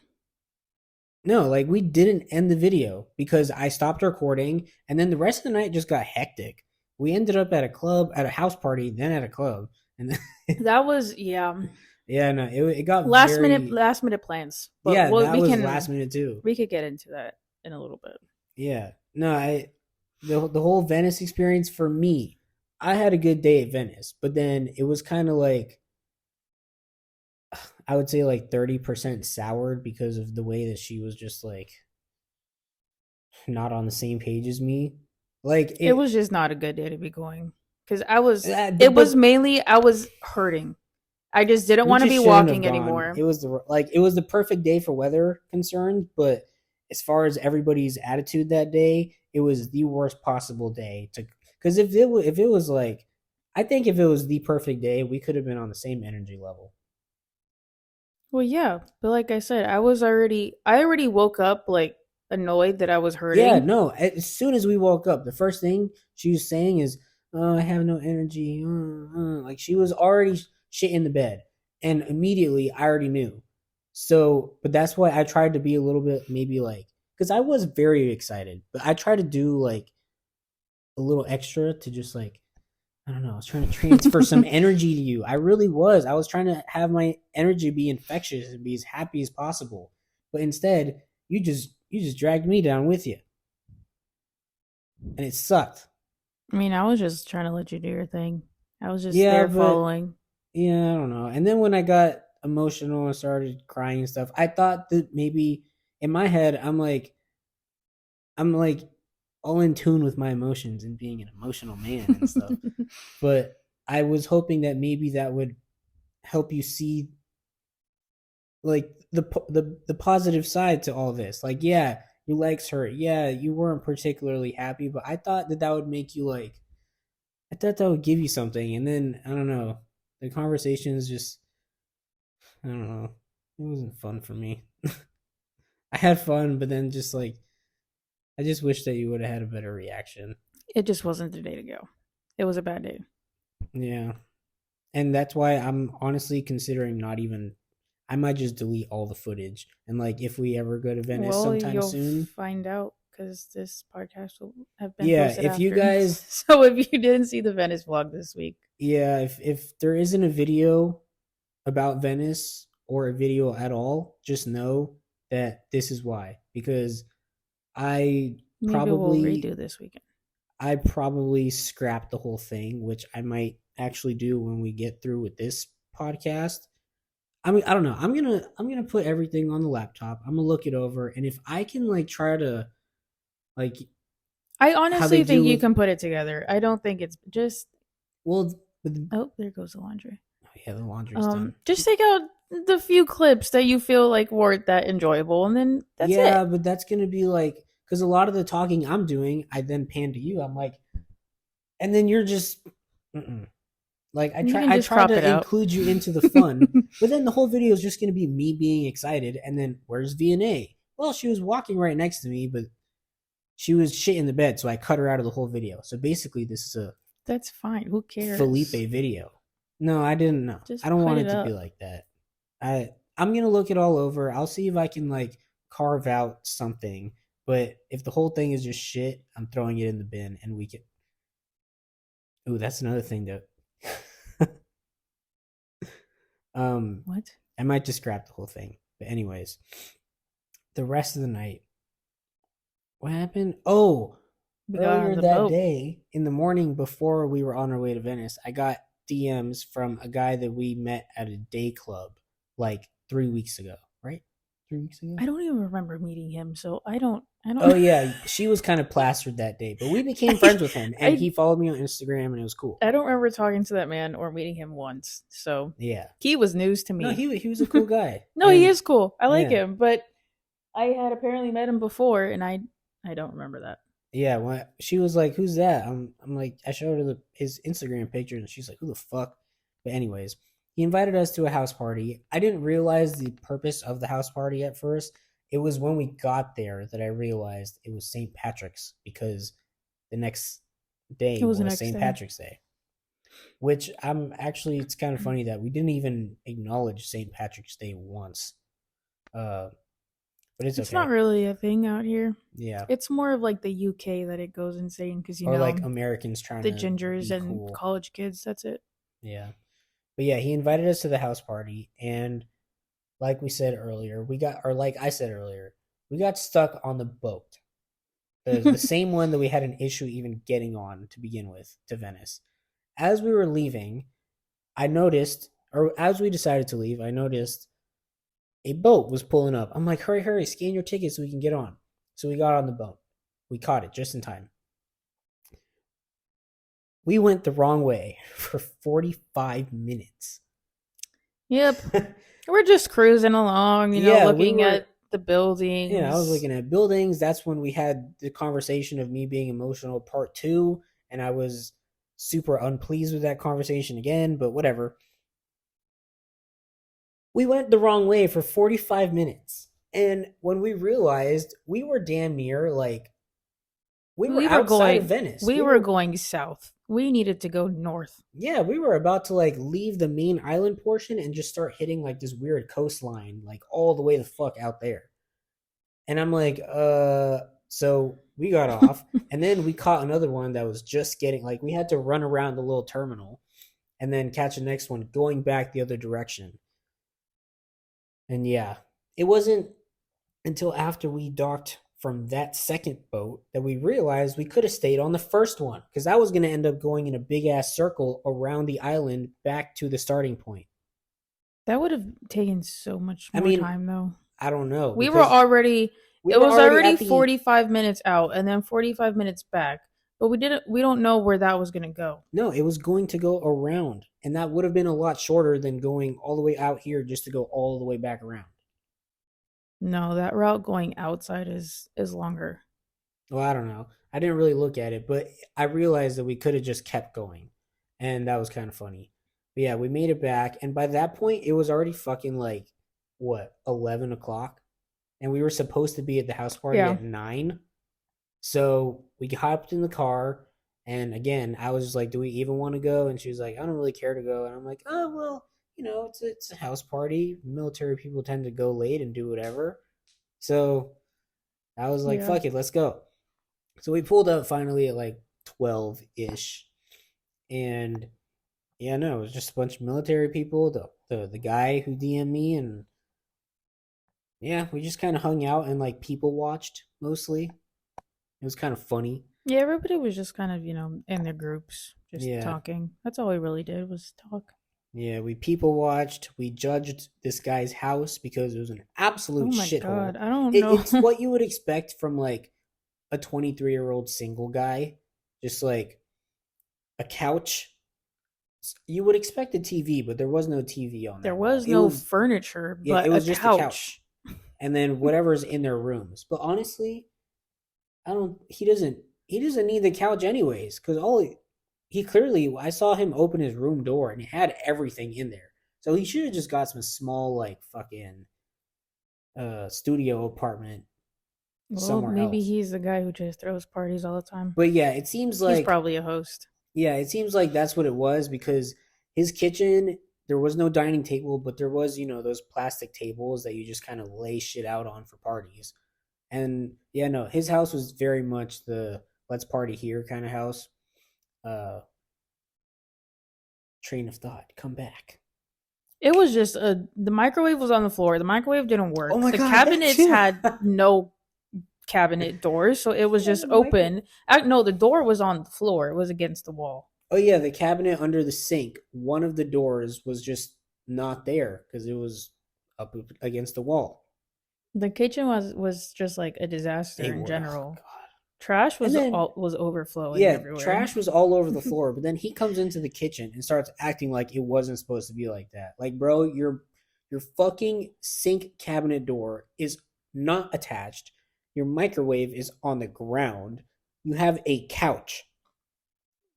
No, like we didn't end the video because I stopped recording and then the rest of the night just got hectic. We ended up at a club, at a house party, then at a club. And then, That was, yeah, yeah, no, it got very, last minute plans, but yeah, that we was last can minute too. we could get into that in a little bit. Yeah. No, the whole Venice experience for me, I had a good day at Venice, but then it was kind of like I would say like 30% soured because of the way that she was just like not on the same page as me. Like It was just not a good day to be going because It was but mainly I was hurting. I just didn't we want to just be shouldn't have walking gone. anymore. It was the perfect day for weather concerns, but as far as everybody's attitude that day, it was the worst possible day to because if it was like I think if it was the perfect day, we could have been on the same energy level. Well, yeah, but like I said, I already woke up like annoyed that I was Yeah, hurting. no. As soon as we woke up, the first thing she was saying is, "Oh, I have no energy." Like she was already shit in the bed, and immediately I already knew. So, but that's why I tried to be a little bit maybe like because I was very excited, but I tried to do like a little extra to just like I don't know. I was trying to transfer some energy to you. I really was. I was trying to have my energy be infectious and be as happy as possible. But instead, you just dragged me down with you, and it sucked. I mean, I was just trying to let you do your thing. I was just Yeah, there but following. yeah, I don't know. And then when I got emotional and started crying and stuff, I thought that maybe in my head I'm like all in tune with my emotions and being an emotional man and stuff. But I was hoping that maybe that would help you see like the positive side to all this. Like, yeah, your legs hurt. Yeah, you weren't particularly happy, but I thought that would make you like. I thought that would give you something, and then I don't know. The conversation is just I don't know. It wasn't fun for me. I had fun, but then just like I just wish that you would have had a better reaction. It just wasn't the day to go. It was a bad day. Yeah, and that's why I'm honestly considering not even. I might just delete all the footage, and like if we ever go to Venice Well, sometime you'll soon, find out because this podcast will have been yeah, posted if you after. guys So if you didn't see the Venice vlog this week, yeah, if there isn't a video about Venice or a video at all, just know that this is why. Because I maybe we'll probably redo this weekend. I probably scrapped the whole thing, which I might actually do when we get through with this podcast. I mean, I don't know. I'm gonna put everything on the laptop. I'm gonna look it over, and if I can like try to like I how they honestly do think you with can put it together. I don't think it's just. well, Oh, there goes the laundry. yeah, the laundry's done. Just take out the few clips that you feel like weren't that enjoyable, and then that's Yeah, it. but that's gonna be like because a lot of the talking I'm doing, I then pan to you. I'm like, and then you're just mm-mm. Like I You try can I just try crop it to out. include you into the fun, but then the whole video is just gonna be me being excited, and then where's VNA? Well, she was walking right next to me, but she was shit in the bed, so I cut her out of the whole video. So basically, this is a That's fine. Who Felipe cares? video. No, I didn't know. I Just don't put want it it to be up. like that. I'm gonna look it all over. I'll see if I can like carve out something. But if the whole thing is just shit, I'm throwing it in the bin, and we can. Ooh, that's another thing that. um, What? I might just scrap the whole thing. But anyways, the rest of the night, what happened? Oh, We got earlier on the that boat. day in the morning before we were on our way to Venice, I got DMs from a guy that we met at a day club like 3 weeks ago, right? 3 weeks ago? I don't even remember meeting him, so I don't. I Oh don't. yeah, she was kind of plastered that day, but we became friends with him, and I he followed me on Instagram, and it was cool. I don't remember talking to that man or meeting him once. So Yeah, he was news to no, me. he was a cool guy, No, he and is cool. I like yeah, him, but I had apparently met him before, and I don't remember that. yeah. When she was like, "Who's that?" I'm like, I showed her his Instagram picture, and she's like, "Who the fuck?" But anyways, he invited us to a house party. I didn't realize the purpose of the house party at first. It was when we got there that I realized it was St. Patrick's because the next day It was the was next St. day. Patrick's Day. Which I'm actually, it's kind of funny that we didn't even acknowledge St. Patrick's Day once. Uh, but it's It's not okay. really a thing out here. Yeah. It's more of like the UK that it goes insane because Or like Americans trying the to gingers be and cool. college kids. That's it. Yeah. But yeah, he invited us to the house party. And like we said earlier, we got, or like I said earlier, we got stuck on the boat. The same one that we had an issue even getting on to begin with to Venice. As we were leaving, I noticed, or as we decided to leave, I noticed a boat was pulling up. I'm like, hurry, hurry, scan your ticket so we can get on. So we got on the boat. We caught it just in time. We went the wrong way for 45 minutes. Yep. We're just cruising along, looking at the buildings. Yeah, I was looking at buildings. That's when we had the conversation of me being emotional part 2, and I was super unpleased with that conversation again, but whatever. We went the wrong way for 45 minutes. And when we realized, we were damn near like we were outside of Venice. We were going south. We needed to go north. Yeah, we were about to like leave the main island portion and just start hitting like this weird coastline, like all the way the fuck out there. And I'm like, so we got off and then we caught another one that was just getting like we had to run around the little terminal and then catch the next one going back the other direction. And yeah, it wasn't until after we docked from that second boat that we realized we could have stayed on the first one because that was going to end up going in a big ass circle around the island back to the starting point. That would have taken so much more time, though. I don't know. It was already 45 minutes out and then 45 minutes back. But we don't know where that was going to go. No, it was going to go around. And that would have been a lot shorter than going all the way out here just to go all the way back around. No, that route going outside is longer. Well, I don't know. I didn't really look at it, but I realized that we could have just kept going. And that was kind of funny. But yeah, we made it back. And by that point, it was already fucking like, 11 o'clock? And we were supposed to be at the house party at 9. So we hopped in the car. And again, I was just like, do we even want to go? And she was like, I don't really care to go. And I'm like, oh, well, it's a house party. Military people tend to go late and do whatever. So I was like, fuck it, let's go. So we pulled up finally at like 12-ish. And yeah, no, it was just a bunch of military people. The guy who DM'd me, and yeah, we just kind of hung out and like people watched mostly. It was kind of funny. Yeah, everybody was just kind of, in their groups, just talking. That's all we really did was talk. Yeah, we people watched. We judged this guy's house because it was an absolute shithole. Oh my God, I don't know. It's what you would expect from like a 23-year-old single guy. Just like a couch. You would expect a TV, but there was no TV on there. There was no furniture, but it was just a couch. And then whatever's in their rooms. But honestly, he doesn't need the couch anyways, because I saw him open his room door and it had everything in there. So he should have just got some small like fucking studio apartment somewhere else. Maybe he's the guy who just throws parties all the time. But yeah, it seems like he's probably a host. Yeah, it seems like that's what it was, because his kitchen, there was no dining table, but there was, those plastic tables that you just kind of lay shit out on for parties. And yeah, no, his house was very much the let's party here kind of house. Train of thought, come back. It was just the microwave was on the floor. The microwave didn't work. Oh my God, cabinets had no cabinet doors, so it was just open. No, the door was on the floor. It was against the wall. Oh yeah, the cabinet under the sink, one of the doors was just not there because it was up against the wall. The kitchen was just like a disaster in general. Oh, God. Trash was overflowing everywhere. Trash was all over the floor, but then he comes into the kitchen and starts acting like it wasn't supposed to be like that. Like, bro, your fucking sink cabinet door is not attached. Your microwave is on the ground. You have a couch.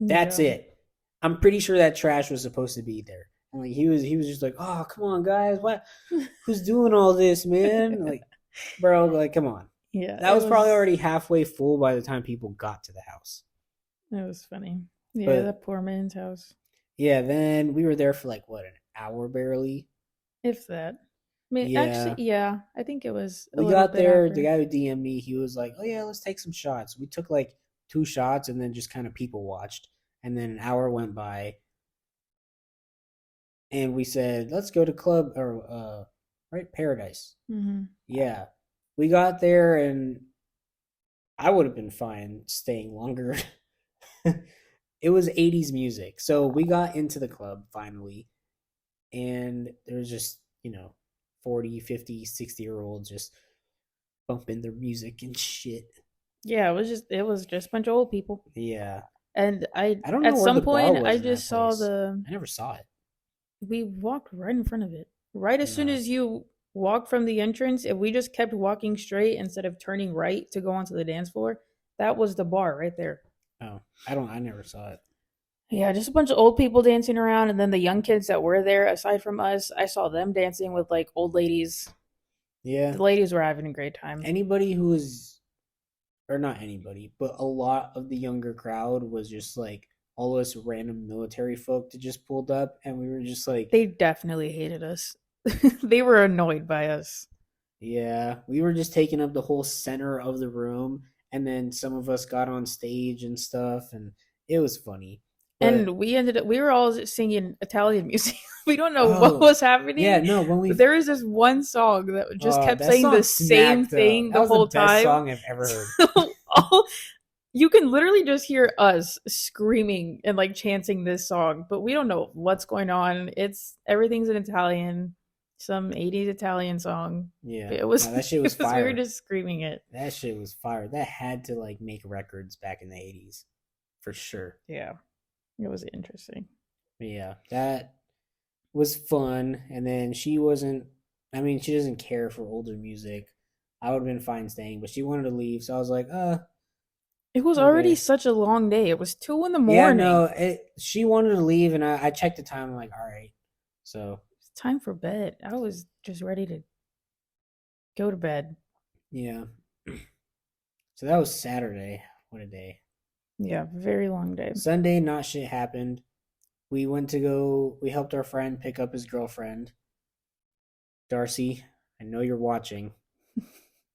That's it. I'm pretty sure that trash was supposed to be there. And like he was just like, oh, come on, guys, what? Who's doing all this, man? Like, bro, like, come on. Yeah, that was probably already halfway full by the time people got to the house. That was funny. Yeah, that poor man's house. Yeah, then we were there for like an hour barely, if that. I mean, actually, yeah, I think it was. We got there. After. The guy who DM'd me, he was like, "Oh yeah, let's take some shots." We took like 2 shots and then just kind of people watched. And then an hour went by, and we said, "Let's go to club or Paradise." Mm-hmm. Yeah, we got there, and I would have been fine staying longer. It was 80s music. So we got into the club finally, and there was just, 40, 50, 60 year olds just bumping their music and shit. Yeah, it was just a bunch of old people. Yeah. And I I don't know at where some the bar point was I in that just saw place. the I never saw it. we walked right in front of it. Right as soon No. as you walk from the entrance, if we just kept walking straight instead of turning right to go onto the dance floor, that was the bar right there. Oh, I never saw it. Yeah, just a bunch of old people dancing around, and then the young kids that were there, aside from us, I saw them dancing with like old ladies. Yeah. The ladies were having a great time. Anybody who was, or not anybody, but a lot of the younger crowd was just like all us random military folk that just pulled up, and we were just like, They definitely hated us. They were annoyed by us. yeah, we were just taking up the whole center of the room, and then some of us got on stage and stuff, and it was funny. But And we were all singing Italian music. We don't know what oh, was yeah, happening, no, when but we there was this one song that just kept that saying song the same smacked though. thing That the was the whole best time. song I've ever heard. So you can literally just hear us screaming and like chanting this song, but we don't know what's going on. It's everything's in Italian, some 80s Italian song. Yeah, It was, no, that shit was we were fire. just screaming it. That shit was fire. That had to like make records back in the 80s for sure. Yeah, it was interesting. But yeah, that was fun. And then she wasn't, I mean, she doesn't care for older music. I would have been fine staying, but she wanted to leave. So I was like, It was already okay. such a long day. It was 2 in the Yeah, morning. no, she wanted to leave. And I checked the time. I'm like, all right. So It's time for bed. I was just ready to go to bed. yeah. So that was Saturday. What a day. Yeah, very long day. Sunday, not shit happened. We helped our friend pick up his girlfriend. Darcy, I know you're watching.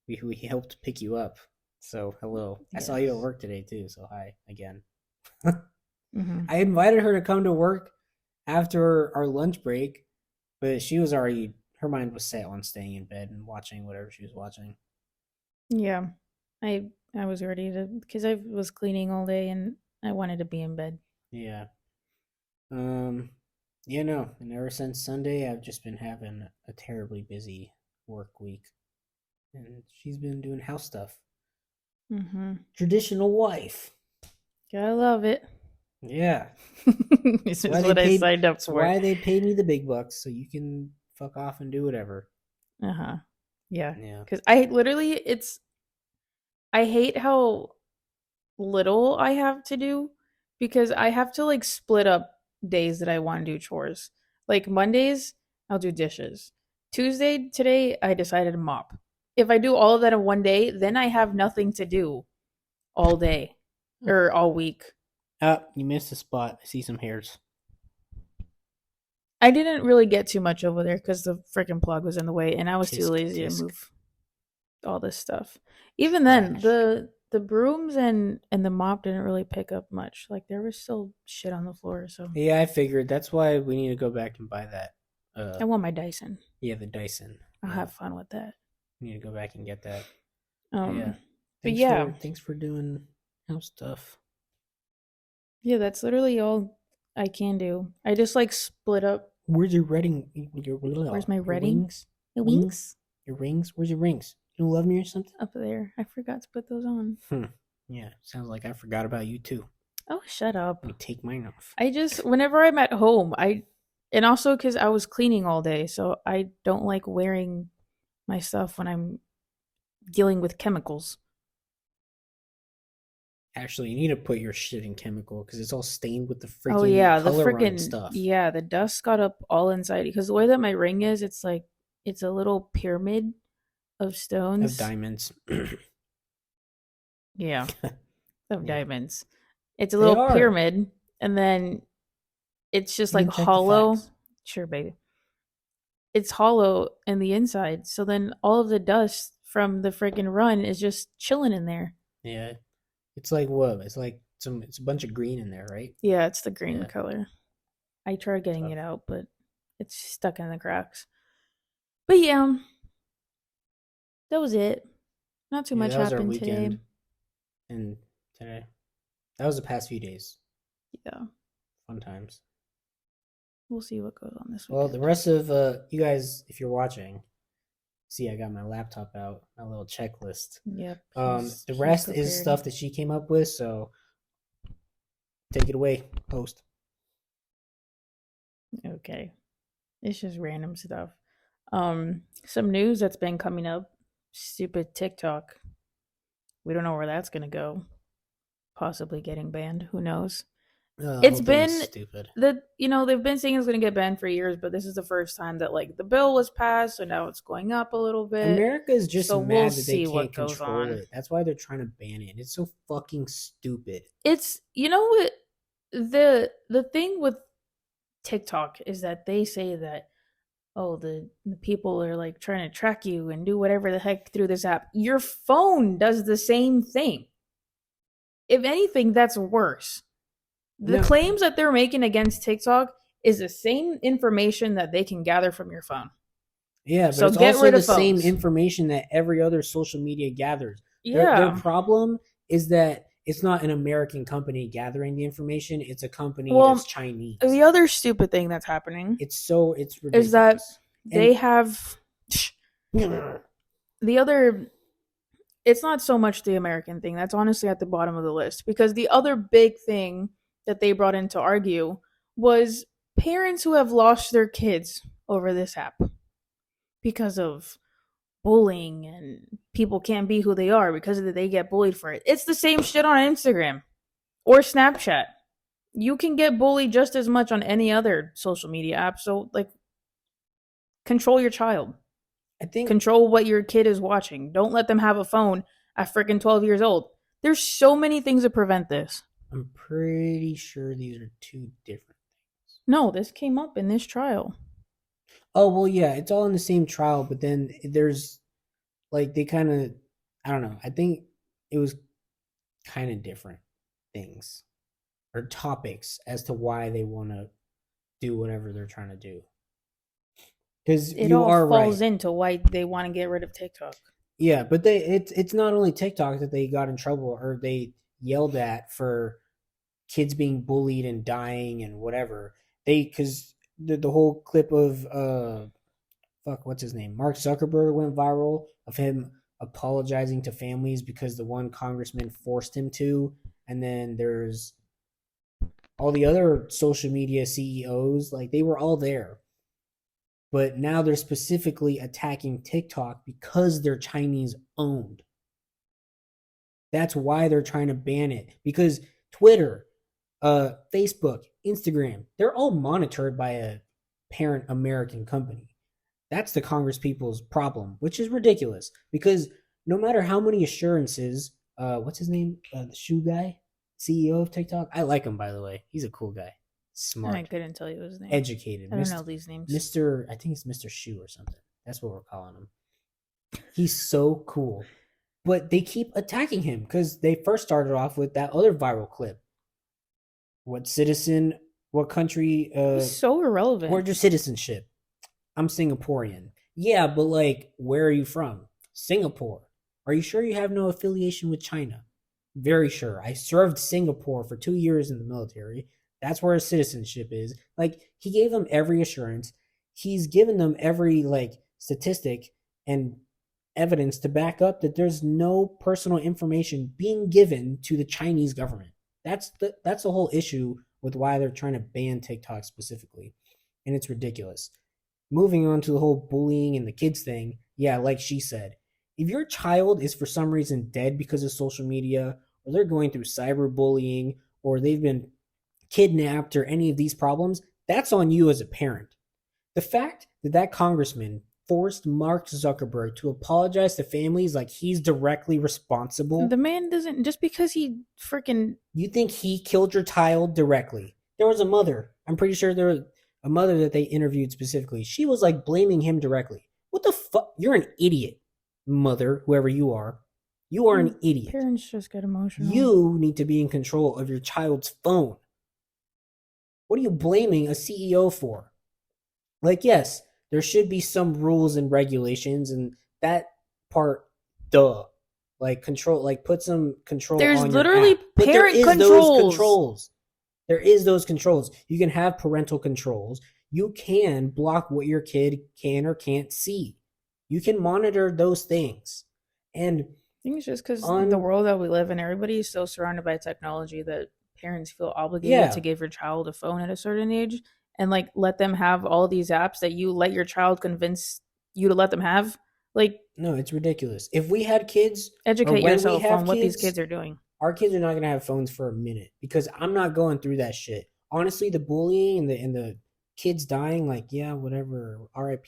We helped pick you up. So hello. I saw you at Yes. work today too, so hi again. Mm-hmm. I invited her to come to work after our lunch break, but she was already her mind was set on staying in bed and watching whatever she was watching. Yeah, I was ready to because I was cleaning all day and I wanted to be in bed. Yeah. Um yeah, no. And ever since Sunday I've just been having a terribly busy work week. And she's been doing house stuff. Mm-hmm. Traditional wife. Gotta love it. Yeah. This That's why is they what I paid signed up that's for. why they paid me the big bucks, so you can fuck off and do whatever. Uh huh. Yeah, Yeah. because I literally I hate how little I have to do because I have to like split up days that I want to do chores. Like Mondays, I'll do dishes. Tuesday, today, I decided to mop. If I do all of that in one day, then I have nothing to do all day or all week. You missed a spot. I see some hairs. I didn't really get too much over there because the freaking plug was in the way and I was too Tisk lazy to tisk. move all this stuff. Even then, Trash. the brooms and the mop didn't really pick up much. Like there was still shit on the floor, so Yeah, I figured that's why we need to go back and buy that. I want my Dyson. Yeah, the Dyson. I'll Yeah, have fun with that. we need to go back and get that. Yeah. Um, but Thanks yeah, for doing house stuff. yeah, that's literally all I can do. I just like split up. Where's your wedding? Where's my Your reading? wings? The Wings? winks Your rings? Where's your rings? You don't love me or something? up there. I forgot to put those on. Yeah, sounds like I forgot about you too. Oh, shut up. Let me take mine off. I just whenever I'm at home, and also because I was cleaning all day, so I don't like wearing my stuff when I'm dealing with chemicals. Actually, you need to put your shit in chemical because it's all stained with the Oh freaking yeah, the color run freaking stuff yeah, the dust got up all inside because the way that my ring is, it's like it's a little pyramid of of stones. diamonds. Yeah, of Yeah, diamonds. It's a they little are. pyramid, and then it's just You like can check the hollow. facts. Sure, baby. It's hollow in the inside, so then all of the dust from the freaking run is just chilling in there. Yeah, it's like what? It's like it's a bunch of green in there, right? Yeah, it's the green Yeah, color. I tried getting tough. it out, but it's stuck in the cracks. But yeah, that was it. Not too Yeah, much that was our happened today. weekend. And today, that was the past few days. Yeah. Fun times. We'll see what goes on this Well, weekend. the rest of you guys, if you're watching, see, I got my laptop out, my little checklist. Yep. The He's rest is prepared. stuff that she came up with, so take it away, host. Okay. It's just random stuff. Some news that's been coming up. Stupid TikTok. We don't know where that's gonna go. Possibly getting banned. Who knows? The It's whole thing is been stupid. they've been saying it's gonna get banned for years, but this is the first time that like the bill was passed, so now it's going up a little bit. America is just So we'll mad that they see can't what goes control on. it. That's why they're trying to ban it. It's so fucking stupid. It's you know what the thing with TikTok is that they say that oh the people are like trying to track you and do whatever the heck through this app. Your phone does the same thing. If anything, that's worse. The No, claims that they're making against TikTok is the same information that they can gather from your phone. yeah, but So it's get also rid the of same phones. information that every other social media gathers. Their Yeah. problem is that it's not an American company gathering the information, it's a company that's Well, Chinese. the other stupid thing that's happening It's ridiculous. is that they And have the other it's not so much the American thing. That's honestly at the bottom of the list because the other big thing that they brought in to argue was parents who have lost their kids over this app because of bullying and people can't be who they are because they get bullied for it. It's the same shit on Instagram or Snapchat. You can get bullied just as much on any other social media app. So, like, control your child. I think Control what your kid is watching. Don't let them have a phone at freaking 12 years old. There's so many things to prevent this. I'm pretty sure these are two different things. No, this came up in this trial. Oh, well, yeah, it's all in the same trial, but then there's like they kind of, I don't know. I think it was kind of different things or topics as to why they want to do whatever they're trying to do. Because It you all are falls right. into why they want to get rid of TikTok. Yeah, but it's not only TikTok that they got in trouble or they yelled at for kids being bullied and dying and whatever. Because the whole clip of fuck, what's his name? Mark Zuckerberg went viral of him apologizing to families because the one congressman forced him to. And then there's all the other social media CEOs, like they were all there. But now they're specifically attacking TikTok because they're Chinese owned. That's why they're trying to ban it. Because Twitter, Facebook, Instagram, they're all monitored by a parent American company. That's the Congress people's problem, which is ridiculous because no matter how many assurances, what's his name? The shoe guy, CEO of TikTok. I like him, by the way. He's a cool guy, I smart, couldn't tell you his name. educated. I don't know these names. Mr. I think it's Mr. Shoe or something. That's what we're calling him. He's so cool. But they keep attacking him because they first started off with that other viral clip. What citizen, what country, So irrelevant. where's your citizenship? I'm Singaporean. Yeah, but like, where are you from? Singapore. Are you sure you have no affiliation with China? Very sure. I served Singapore for 2 years in the military. That's where his citizenship is. Like, he gave them every assurance. He's given them every like statistic and evidence to back up that there's no personal information being given to the Chinese government. That's the whole issue with why they're trying to ban TikTok specifically. And it's ridiculous. Moving on to the whole bullying and the kids thing, yeah, like she said, if your child is for some reason dead because of social media, or they're going through cyberbullying, or they've been kidnapped, or any of these problems, that's on you as a parent. The fact that that congressman forced Mark Zuckerberg to apologize to families like he's directly responsible. The man doesn't just because he freaking. You think he killed your child directly? There was a mother. I'm pretty sure there was a mother that they interviewed specifically. She was like blaming him directly. What the fuck? You're an idiot, mother, whoever you are. You are an idiot. Parents just get emotional. You need to be in control of your child's phone. What are you blaming a CEO for? Like, yes, there should be some rules and regulations, and that part, duh. Like control, like put some control There's on your literally app. But there parent is those controls. controls. There is those controls. You can have parental controls. You can block what your kid can or can't see. You can monitor those things. And I think it's just because the on world that we live in, everybody is so surrounded by technology that parents feel obligated to yeah, give your child a phone at a certain age and like let them have all these apps that you let your child convince you to let them have. Like, no, it's ridiculous. If we had kids or educate when we yourself have on what these kids, kids are doing. our kids are not gonna have phones for a minute because I'm not going through that shit. Honestly, the bullying and the kids dying, like, yeah, whatever, RIP,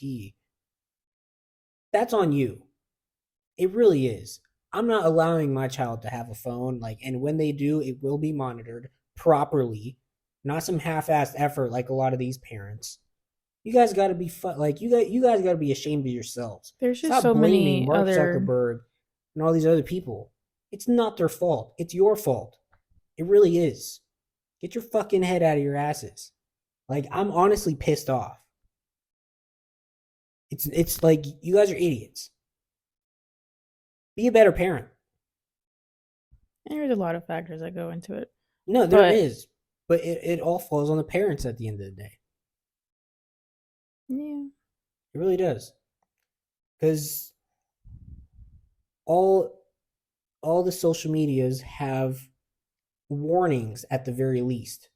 that's on you. It really is. I'm not allowing my child to have a phone, like, and when they do, it will be monitored properly, not some half-assed effort like a lot of these parents. You guys got to be like you guys got to be ashamed of yourselves. There's just Stop so blaming many Mark other. Zuckerberg and all these other people. It's not their fault. It's your fault. It really is. Get your fucking head out of your asses. Like I'm honestly pissed off. It's like you guys are idiots. Be a better parent. There's a lot of factors that go into it, No, there but is. But it all falls on the parents at the end of the day. yeah, It really does. Because all all the social medias have warnings at the very least.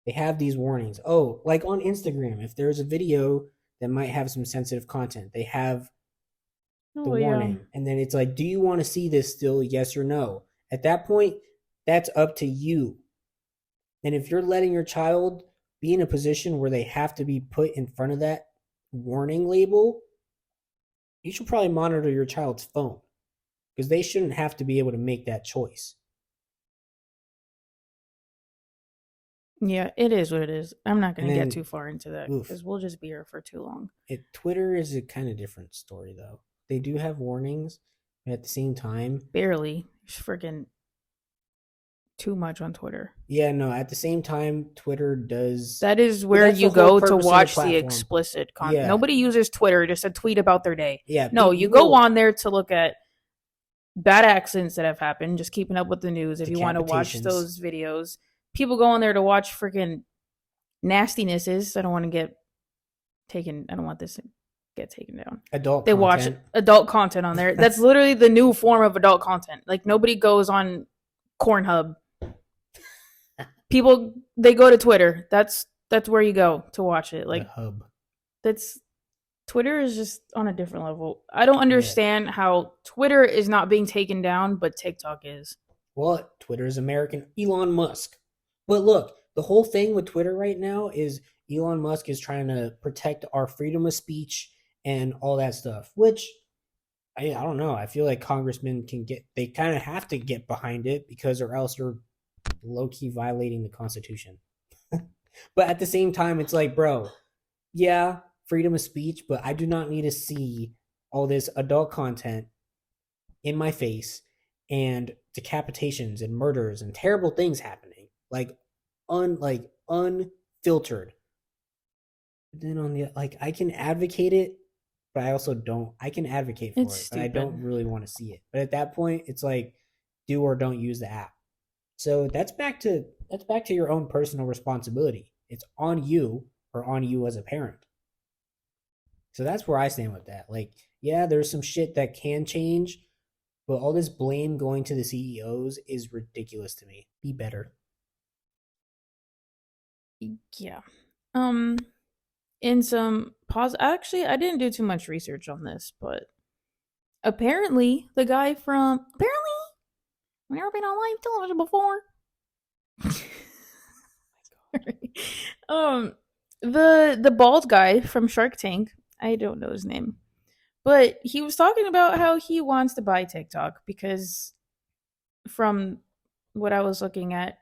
They have these warnings. Oh, like on Instagram, if there's a video that might have some sensitive content, they have the oh yeah, warning. And then it's like, do you want to see this still? Yes or no? At that point, that's up to you. And if you're letting your child be in a position where they have to be put in front of that warning label, you should probably monitor your child's phone because they shouldn't have to be able to make that choice. yeah. It is what it is. I'm not And gonna get then, too far into that oof, because we'll just be here for too long. Twitter is a kind of different story though. They do have warnings, but at the same time, Barely. There's freaking too much on Twitter. yeah, no, at the same time, Twitter does. That is But where that's you the whole go to purpose of the watch the platform. explicit content. Yeah, Nobody uses Twitter just to tweet about their day. yeah. No, you go People, on there to look at bad accidents that have happened, just keeping up with the news. If you want to watch decapitations. those videos, people go on there to watch freaking nastinesses. I don't want to get taken. I don't want this to get taken down. Adult They watch content. adult content on there. That's literally the new form of adult content. Like nobody goes on Cornhub. People they go to Twitter. That's where you go to watch it. The Like hub. that's Twitter is just on a different level. I don't Yeah. understand how Twitter is not being taken down, but TikTok is. Well, Twitter is American Elon Musk. But look, the whole thing with Twitter right now is Elon Musk is trying to protect our freedom of speech and all that stuff, which I don't know. I feel like congressmen they kind of have to get behind it because or else you're low key violating the Constitution. But at the same time, it's like, bro, yeah, freedom of speech, but I do not need to see all this adult content in my face and decapitations and murders and terrible things happening like unfiltered. But then on the like I can advocate it, but I also don't. I can advocate It's for it, but I stupid. don't really want to see it. But at that point, it's like do or don't use the app. So that's back to your own personal responsibility. It's on you or on you as a parent. So that's where I stand with that. Like, yeah, there's some shit that can change, but all this blame going to the CEOs is ridiculous to me. Be better. Yeah. Um in some pause actually I didn't do too much research on this, but apparently the guy from apparently I've never been on live television before. um the bald guy from Shark Tank, I don't know his name. But he was talking about how he wants to buy TikTok because from what I was looking at,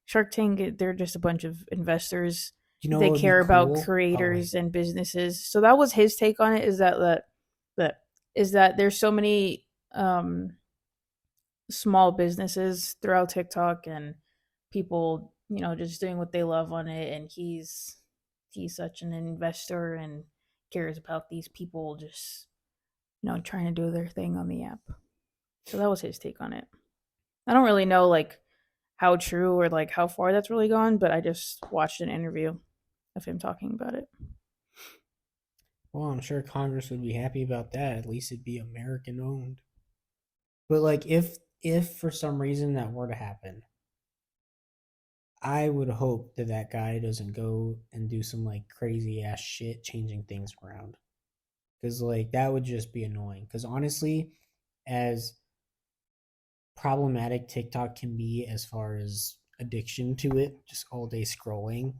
Shark Tank, they're just a bunch of investors. You know They what would be care about cool? Oh creators wait, and businesses. So that was his take on it. Is that there's so many small businesses throughout TikTok and people, just doing what they love on it. And he's such an investor and cares about these people just trying to do their thing on the app. So that was his take on it. I don't really know like how true or like how far that's really gone, but I just watched an interview of him talking about it. Well, I'm sure Congress would be happy about that. At least it'd be American owned. But like if for some reason that were to happen, I would hope that that guy doesn't go and do some like crazy ass shit changing things around. Cuz like that would just be annoying. Cuz honestly, as problematic TikTok can be as far as addiction to it, just all day scrolling,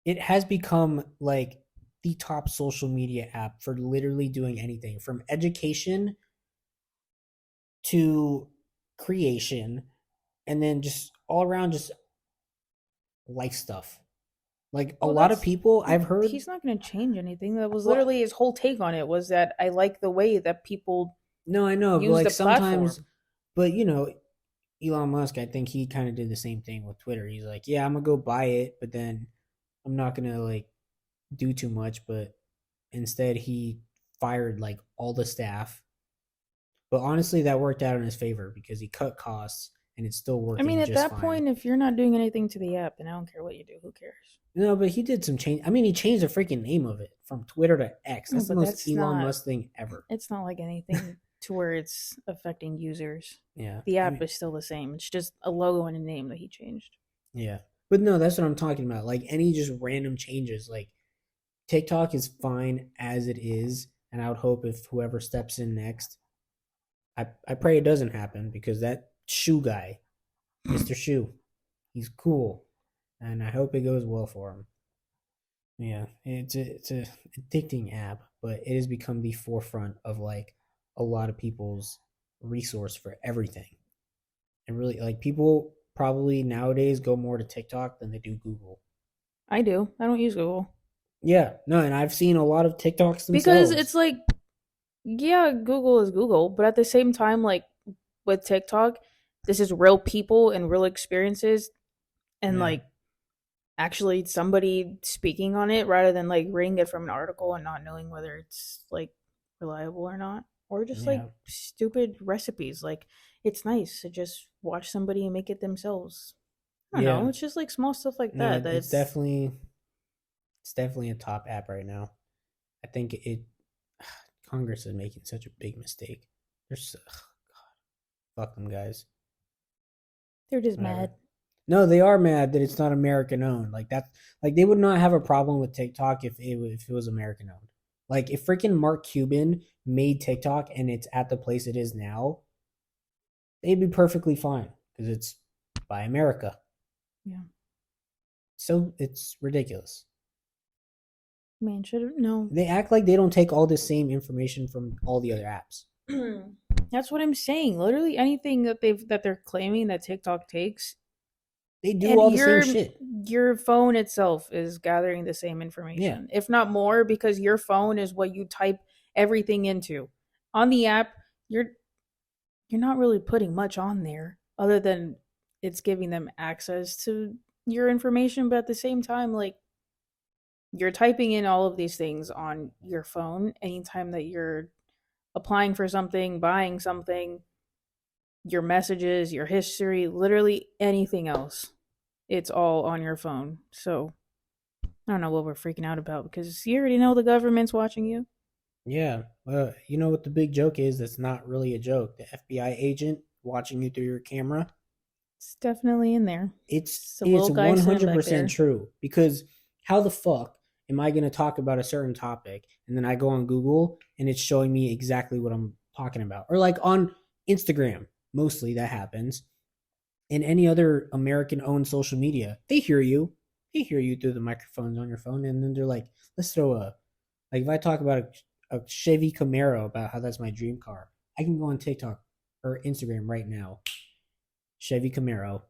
it has become like the top social media app for literally doing anything from education to creation and then just all around just life stuff. Like a Well, lot of that's people I've heard, he's not going to change anything. That was well, literally his whole take on it was that I like the way that people no, I know, but use like the sometimes, platform. but Elon Musk, I think he kind of did the same thing with Twitter. He's like, yeah, I'm gonna go buy it, but then I'm not gonna like do too much. But instead, he fired like all the staff. But honestly, that worked out in his favor because he cut costs and it's still I mean, working at just that fine. point, if you're not doing anything to the app, then I don't care what you do. Who cares? No, but he did some change. I mean, he changed the freaking name of it from Twitter to X. No, That's the but most that's Elon not. Musk thing ever. It's not like anything to where it's affecting users. Yeah, The I app mean, is still the same. It's just a logo and a name that he changed. yeah, but no, that's what I'm talking about. Like any just random changes. Like TikTok is fine as it is, and I would hope if whoever steps in next, I pray it doesn't happen because that shoe guy, Mister Shoe, he's cool, and I hope it goes well for him. Yeah, it's a addicting app, but it has become the forefront of like a lot of people's resource for everything. And really, like people probably nowadays go more to TikTok than they do Google. I do. I don't use Google Yeah, no, and I've seen a lot of TikToks because it's themselves. like, yeah, Google is Google, but at the same time, like with TikTok, this is real people and real experiences, and Yeah, like actually somebody speaking on it rather than like reading it from an article and not knowing whether it's like reliable or not, or just like yeah, stupid recipes. Like it's nice to just watch somebody make it themselves. I don't yeah. know. It's just like small stuff like No, that that it's definitely a top app right now. I think it Congress is making such a big mistake. They're so, fuck them guys. they're just mad. Whatever. No, they are mad that it's not American owned. Like that, like they would not have a problem with TikTok if it was American owned. Like if freaking Mark Cuban made TikTok and it's at the place it is now, they'd be perfectly fine because it's by America. Yeah. So it's ridiculous. Man, should have no. They act like they don't take all the same information from all the other apps. That's what I'm saying. Literally anything that they're claiming that TikTok takes, They do and all the same shit. your phone itself is gathering the same Yeah, information, if not more, because your phone is what you type everything into. On the app, you're you're not really putting much on there other than it's giving them access to your information, but at the same time, like you're typing in all of these things on your phone anytime that you're applying for something, buying something, your messages, your history, literally anything else. It's all on your phone. So I don't know what we're freaking out about because you already know the government's watching you. yeah. You know what the big joke is? That's not really a joke. The FBI agent watching you through your camera. It's definitely in there. It's It's a it's little guy one sitting hundred back percent there. true because how the fuck am I going to talk about a certain topic and then I go on Google and it's showing me exactly what I'm talking about, or like on Instagram, mostly that happens. In any other American owned social media, they hear you through the microphones on your phone, and then they're like, let's throw a like if I talk about a Chevy Camaro about how that's my dream car, I can go on TikTok or Instagram right now. Chevy Camaro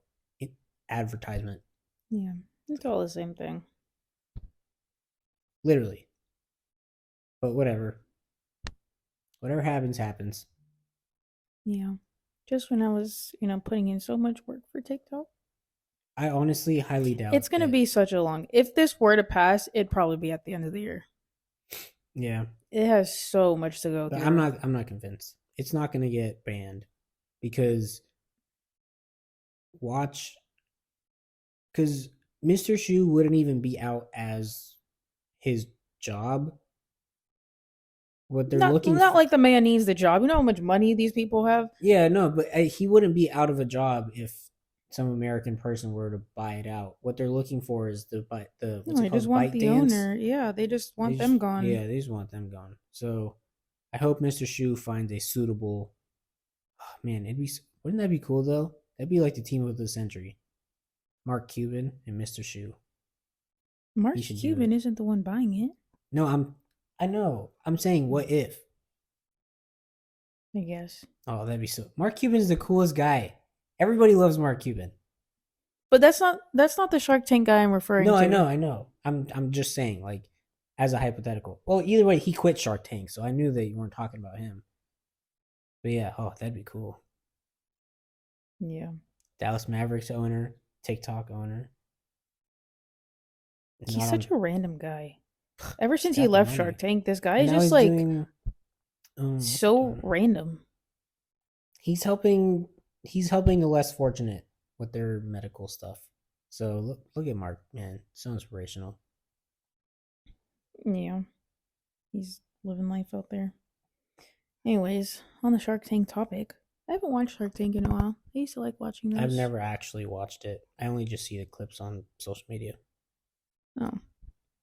advertisement, Yeah, it's all the same thing. literally. But whatever happens, happens. Yeah. Just when I was, putting in so much work for TikTok. I honestly highly It's doubt going to that. be such a long. If this were to pass, it'd probably be at the end of the year. Yeah, It has so much to go but through. I'm not convinced. It's not going to get banned because watch, because Mr. Shu wouldn't even be out as his job. What they're looking Not for, like the man needs the job. You know how much money these people have? yeah, no, but he wouldn't be out of a job if some American person were to buy it out. What they're looking for is the what's No, it they just called, want bite the dance. owner. Yeah, they just They want just, them gone. yeah, they just want them gone. So I hope Mr. Shu finds a suitable. Oh, man, wouldn't that be cool though? That'd be like the team of the century. Mark Cuban and Mr. Shu. Mark He should do Cuban it. isn't the one buying it. No, I know. I'm saying, what if? I guess. Oh, that'd be so. Mark Cuban's the coolest guy. Everybody loves Mark Cuban. But that's not the Shark Tank guy I'm referring No, to. I know. I'm just saying, like, as a hypothetical. Well, either way, he quit Shark Tank, so I knew that you weren't talking about him. But yeah, oh, that'd be cool. Yeah. Dallas Mavericks owner, TikTok owner. He's such a random guy. Ever since Got he the left money. Shark Tank, this guy And is now just he's like doing. so random. He's helping. He's helping the less fortunate with their medical stuff. So look at Mark, man, so inspirational. Yeah. He's living life out there. Anyways, on the Shark Tank topic, I haven't watched Shark Tank in a while. I used to like watching those. I've never actually watched it. I only just see the clips on social media. Oh.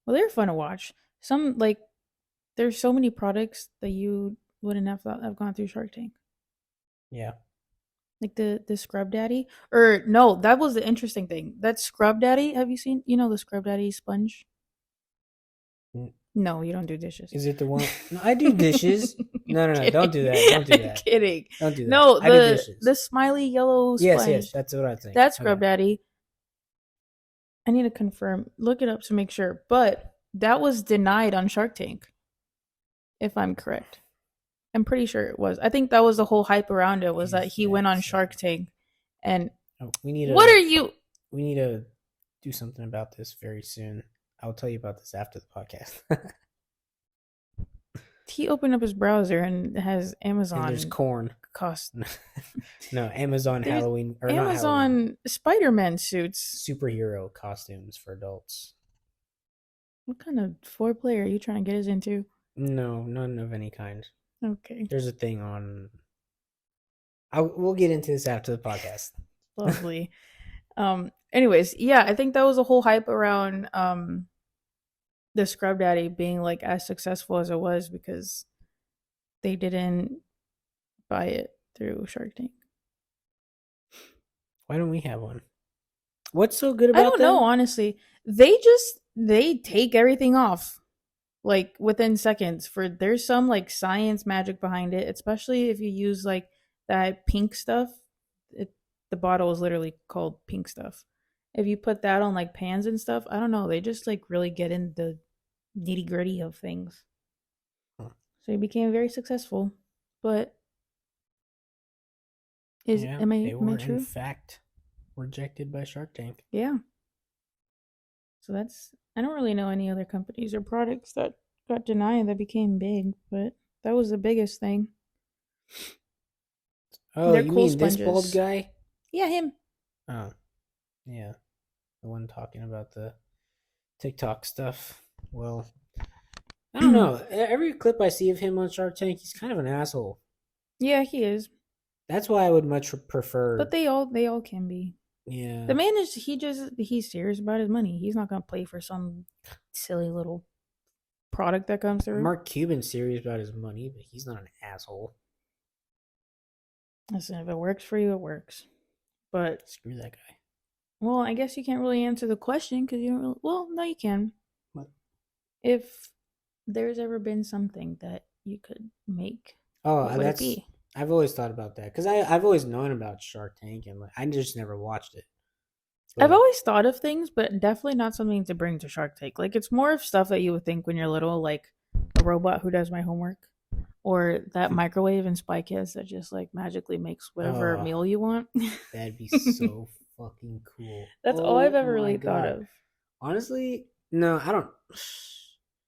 Well, they're fun to watch. Some, like, there's so many products that you wouldn't have thought have gone through Shark Tank. Yeah. Like the Scrub Daddy. Or, no, that was the interesting thing. That Scrub Daddy, have you seen? You know the Scrub Daddy sponge? No, you don't do dishes. Is it the one? No, I do dishes. No, don't do that. Don't do that. Kidding. Don't do that. No, I do dishes. the smiley yellow sponge. Yes, that's what I think. That's Scrub Daddy. I need to confirm. Look it up to make sure. But that was denied on Shark Tank, if I'm correct. I'm pretty sure it was. I think that was the whole hype around it, was that he went on Shark Tank. And we need to do something about this very soon. I'll tell you about this after the podcast. He opened up his browser and has Amazon. And there's corn. Cost. No, Amazon Halloween or Amazon not Halloween. Spider-Man suits. Superhero costumes for adults. What kind of foreplay are you trying to get us into? No, none of any kind. Okay. There's a thing on. We'll get into this after the podcast. Lovely. Anyways, yeah, I think that was a whole hype around the Scrub Daddy being like as successful as it was because they didn't buy it through Shark Tank. Why don't we have one? What's so good about them? I don't know, honestly. They take everything off like within seconds. There's some like science magic behind it, especially if you use like that pink stuff. The bottle is literally called pink stuff. If you put that on like pans and stuff, I don't know, they just like really get in the nitty gritty of things. Huh. So he became very successful. But am I true? In fact rejected by Shark Tank. Yeah. So I don't really know any other companies or products that got denied that became big, but that was the biggest thing. Oh, you mean sponges. This bald guy? Yeah, him. Oh, yeah. The one talking about the TikTok stuff. Well, I don't know. Every clip I see of him on Shark Tank, he's kind of an asshole. Yeah, he is. That's why I would much prefer. But they all can be. Yeah. The man is he's serious about his money. He's not gonna play for some silly little product that comes through. Mark Cuban's serious about his money, but he's not an asshole. Listen, if it works for you, it works. But screw that guy. Well, I guess you can't really answer the question because you don't really. Well, no, you can. What? If there's ever been something that you could make, what would it be? I've always thought about that because I've always known about Shark Tank and like I just never watched it. But I've always thought of things, but definitely not something to bring to Shark Tank. Like it's more of stuff that you would think when you're little, like a robot who does my homework, or that microwave in Spy Kids that just like magically makes whatever meal you want. That'd be so fucking cool. That's all I've ever really thought of. Honestly, no, I don't.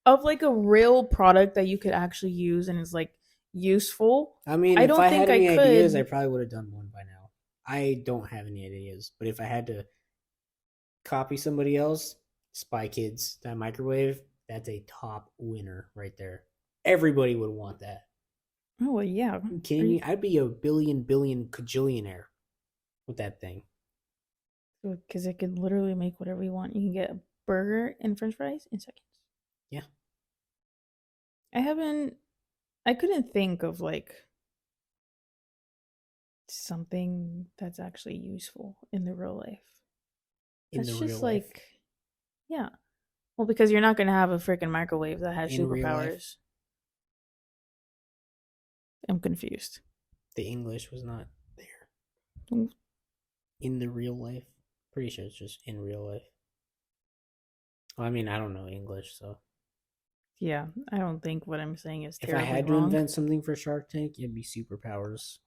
Of like a real product that you could actually use and is like useful. I mean, I if I don't had think I any ideas, I could. probably would have done one by now. I don't have any ideas, but if I had to copy somebody else, Spy Kids, that microwave, that's a top winner right there. Everybody would want that. Oh well, yeah. Are you Are kidding you? me? I'd be a billion cajillionaire with that thing. Because it could literally make whatever you want. You can get a burger and French fries in seconds. Yeah. I haven't. I couldn't think of like something that's actually useful in the real life. In the That's real just life. like, yeah. Well, because you're not gonna have a freaking microwave that has In real life. superpowers. I'm confused. The English was not there. Mm. In the real life. Pretty sure it's just in real life. Well, I mean, I don't know English, so. Yeah, I don't think what I'm saying is If I terribly had to wrong. invent something for Shark Tank, it'd be superpowers.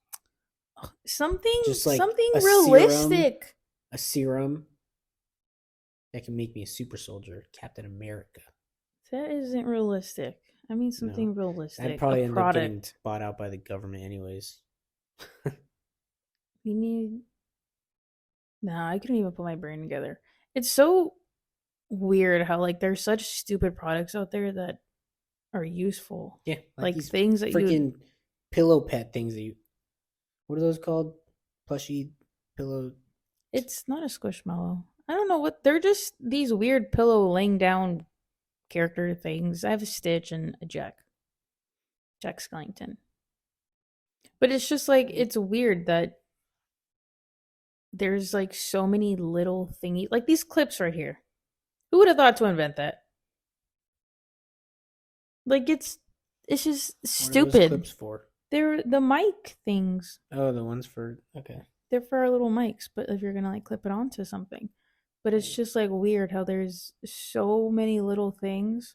Something, Just like something a realistic. serum that can make me a super soldier, Captain America. That isn't realistic. I mean No, something realistic. I'd probably A end up getting product. bought out by the government, anyways. We need. Nah, I couldn't even put my brain together. It's so weird how like there's such stupid products out there that are useful. Yeah, like Like these things that you. freaking pillow pet things that you. What are those called? Plushy pillow. It's not a squishmallow. I don't know what they're just these weird pillow laying down character things. I have a Stitch and a Jack Skellington. But it's just like it's weird that there's like so many little thingy like these clips right here. Who would have thought to invent that? Like it's just What are those stupid. clips for? They're the mic things. Oh, the ones for okay. They're for our little mics, but if you're gonna like clip it onto something. But it's just like weird how there's so many little things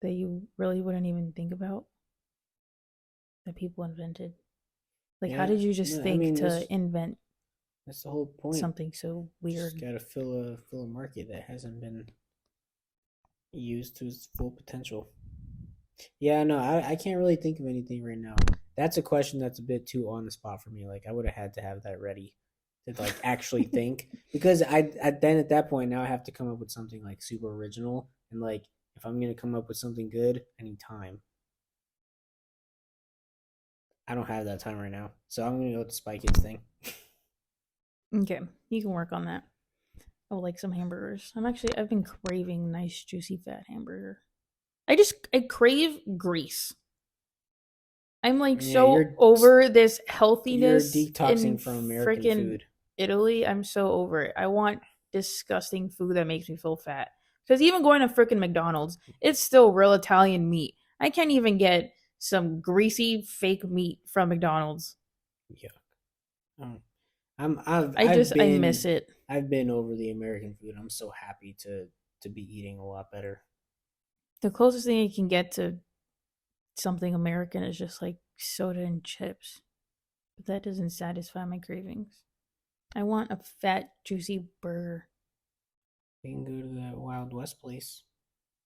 that you really wouldn't even think about that people invented. Like, how Yeah, did you just no, I think mean to invent that's the whole point. something so weird? Just gotta fill a market that hasn't been used to its full potential. Yeah, no, I can't really think of anything right now. That's a question that's a bit too on the spot for me. Like I would have had to have that ready to like actually think because then at that point now I have to come up with something like super original and like if I'm gonna come up with something good, I need time. I don't have that time right now, so I'm gonna go with the Spy Kids thing. Okay, you can work on that. I would like some hamburgers. I've been craving nice juicy fat hamburger. I crave grease. I'm like Yeah, so over this you're healthiness in detoxing from American freaking food. Italy. I'm so over it. I want disgusting food that makes me feel fat. Because even going to freaking McDonald's, it's still real Italian meat. I can't even get some greasy fake meat from McDonald's. Yeah, I've I been miss it. I've been over the American food. I'm so happy to be eating a lot better. The closest thing you can get to something American is just like soda and chips. But that doesn't satisfy my cravings. I want a fat, juicy burger. We can go to that Wild West place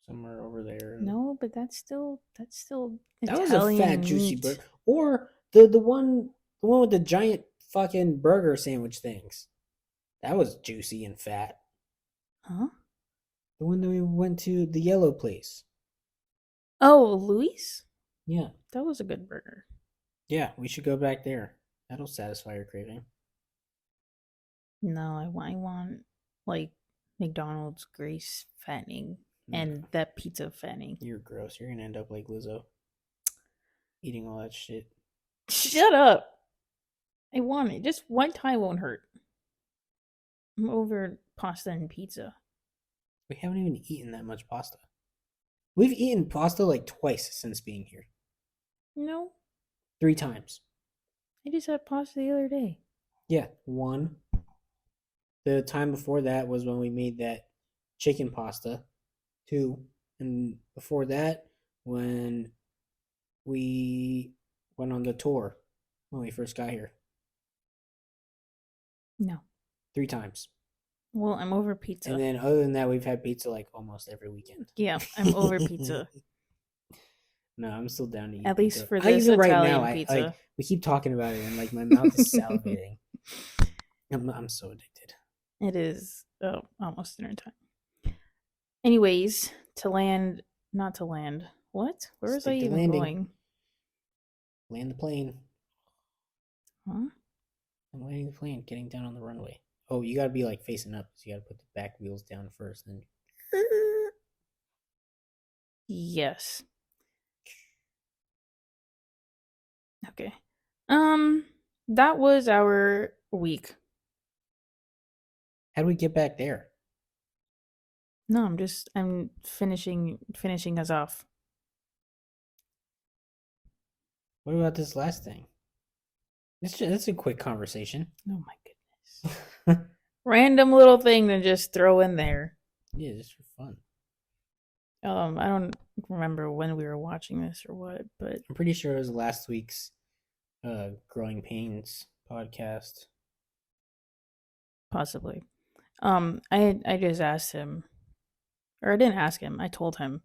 somewhere over there. No, but that's still That was a fat, Italian juicy meat. burger. Or the one with the giant fucking burger sandwich things. That was juicy and fat. Huh? The one that we went to, the yellow place. Oh, Luis? Yeah. That was a good burger. Yeah, we should go back there. That'll satisfy your craving. No, I want like McDonald's grease fattening and that pizza fattening. You're gross. You're gonna end up like Lizzo. Eating all that shit. Shut up. I want it. Just one time won't hurt. I'm over pasta and pizza. We haven't even eaten that much pasta. We've eaten pasta like twice since being here. No, 3 times. I just had pasta the other day. Yeah, 1. The time before that was when we made that chicken pasta. 2. And before that, when we went on the tour when we first got here. No. 3 times. Well, I'm over pizza. And then other than that, we've had pizza like almost every weekend. Yeah, I'm over pizza. No, I'm still down to eat At least pizza. for this Even right now, Italian I like pizza. we keep talking about it, and like my mouth is salivating. I'm so addicted. It is almost dinner time. Anyways, not to land. What? Where was I Stick the even landing. going? Land the plane. Huh? I'm landing the plane, getting down on the runway. Oh, you gotta be like facing up, so you gotta put the back wheels down first, then. Yes. Okay. That was our week. How do we get back there? No, I'm finishing us off. What about this last thing? That's a quick conversation. Oh my goodness. Random little thing to just throw in there. Yeah, just for fun. I don't remember when we were watching this or what, but I'm pretty sure it was last week's Growing Pains podcast. possibly. I just asked him, or I didn't ask him. I told him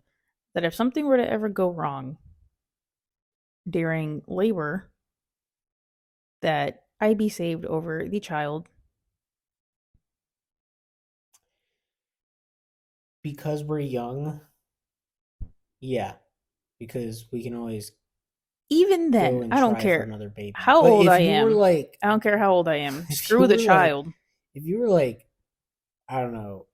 that if something were to ever go wrong during labor, that I be saved over the child. Because we're young, yeah. Because we can always Even go then, and I don't try for care another baby. how But old if I you were am. like, I don't care how old I am. if you Screw the were like- child. if you were like, I don't know,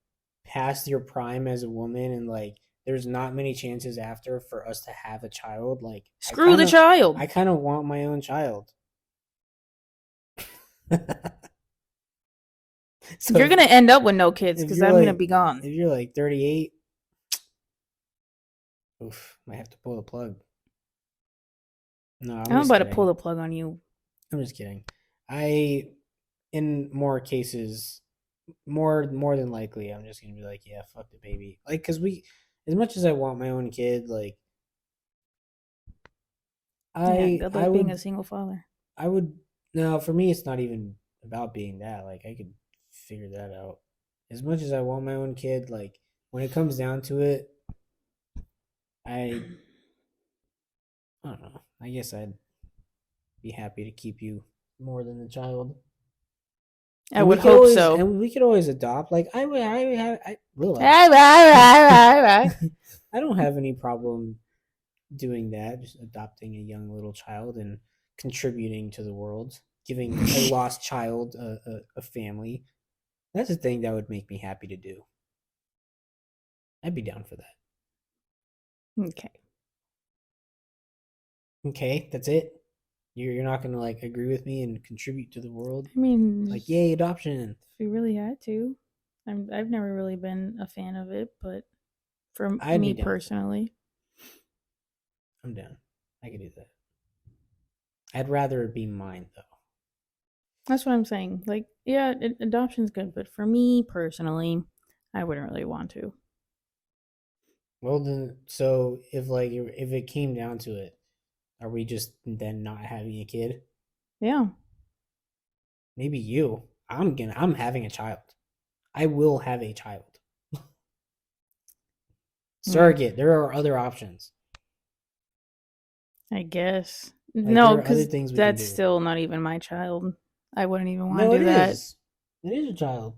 past your prime as a woman, and like there's not many chances after for us to have a child, like Screw the child. I kind of want my own child. So You're gonna end up with no kids if because you're I'm like- gonna be gone. If you're like 38, oof, might have to pull the plug. No, I'm about to pull the plug on you. I'm just kidding. In more cases, more than likely, I'm just gonna be like, yeah, fuck the baby. Like, cause as much as I want my own kid, like, Yeah, good luck being a single father. I would. No, for me, it's not even about being that. Like, I could figure that out. As much as I want my own kid, like, when it comes down to it, I don't know. I guess I'd be happy to keep you more than the child. I would hope so. And we could always adopt. Like I don't have any problem doing that. Just adopting a young little child and contributing to the world, giving a lost child a family. That's a thing that would make me happy to do. I'd be down for that. Okay. Okay, that's it. You're not gonna like agree with me and contribute to the world. I mean, like, yay, adoption. If we really had to, I've never really been a fan of it, but for me personally, I'm down. I could do that. I'd rather it be mine though. That's what I'm saying. Like, yeah, adoption's good, but for me personally, I wouldn't really want to. Well, then, so if it came down to it, are we just then not having a kid? Yeah. Maybe you. I'm having a child. I will have a child. Surrogate. There are other options. I guess. Like, no, because that's still not even my child. I wouldn't even want to do that. It is a child.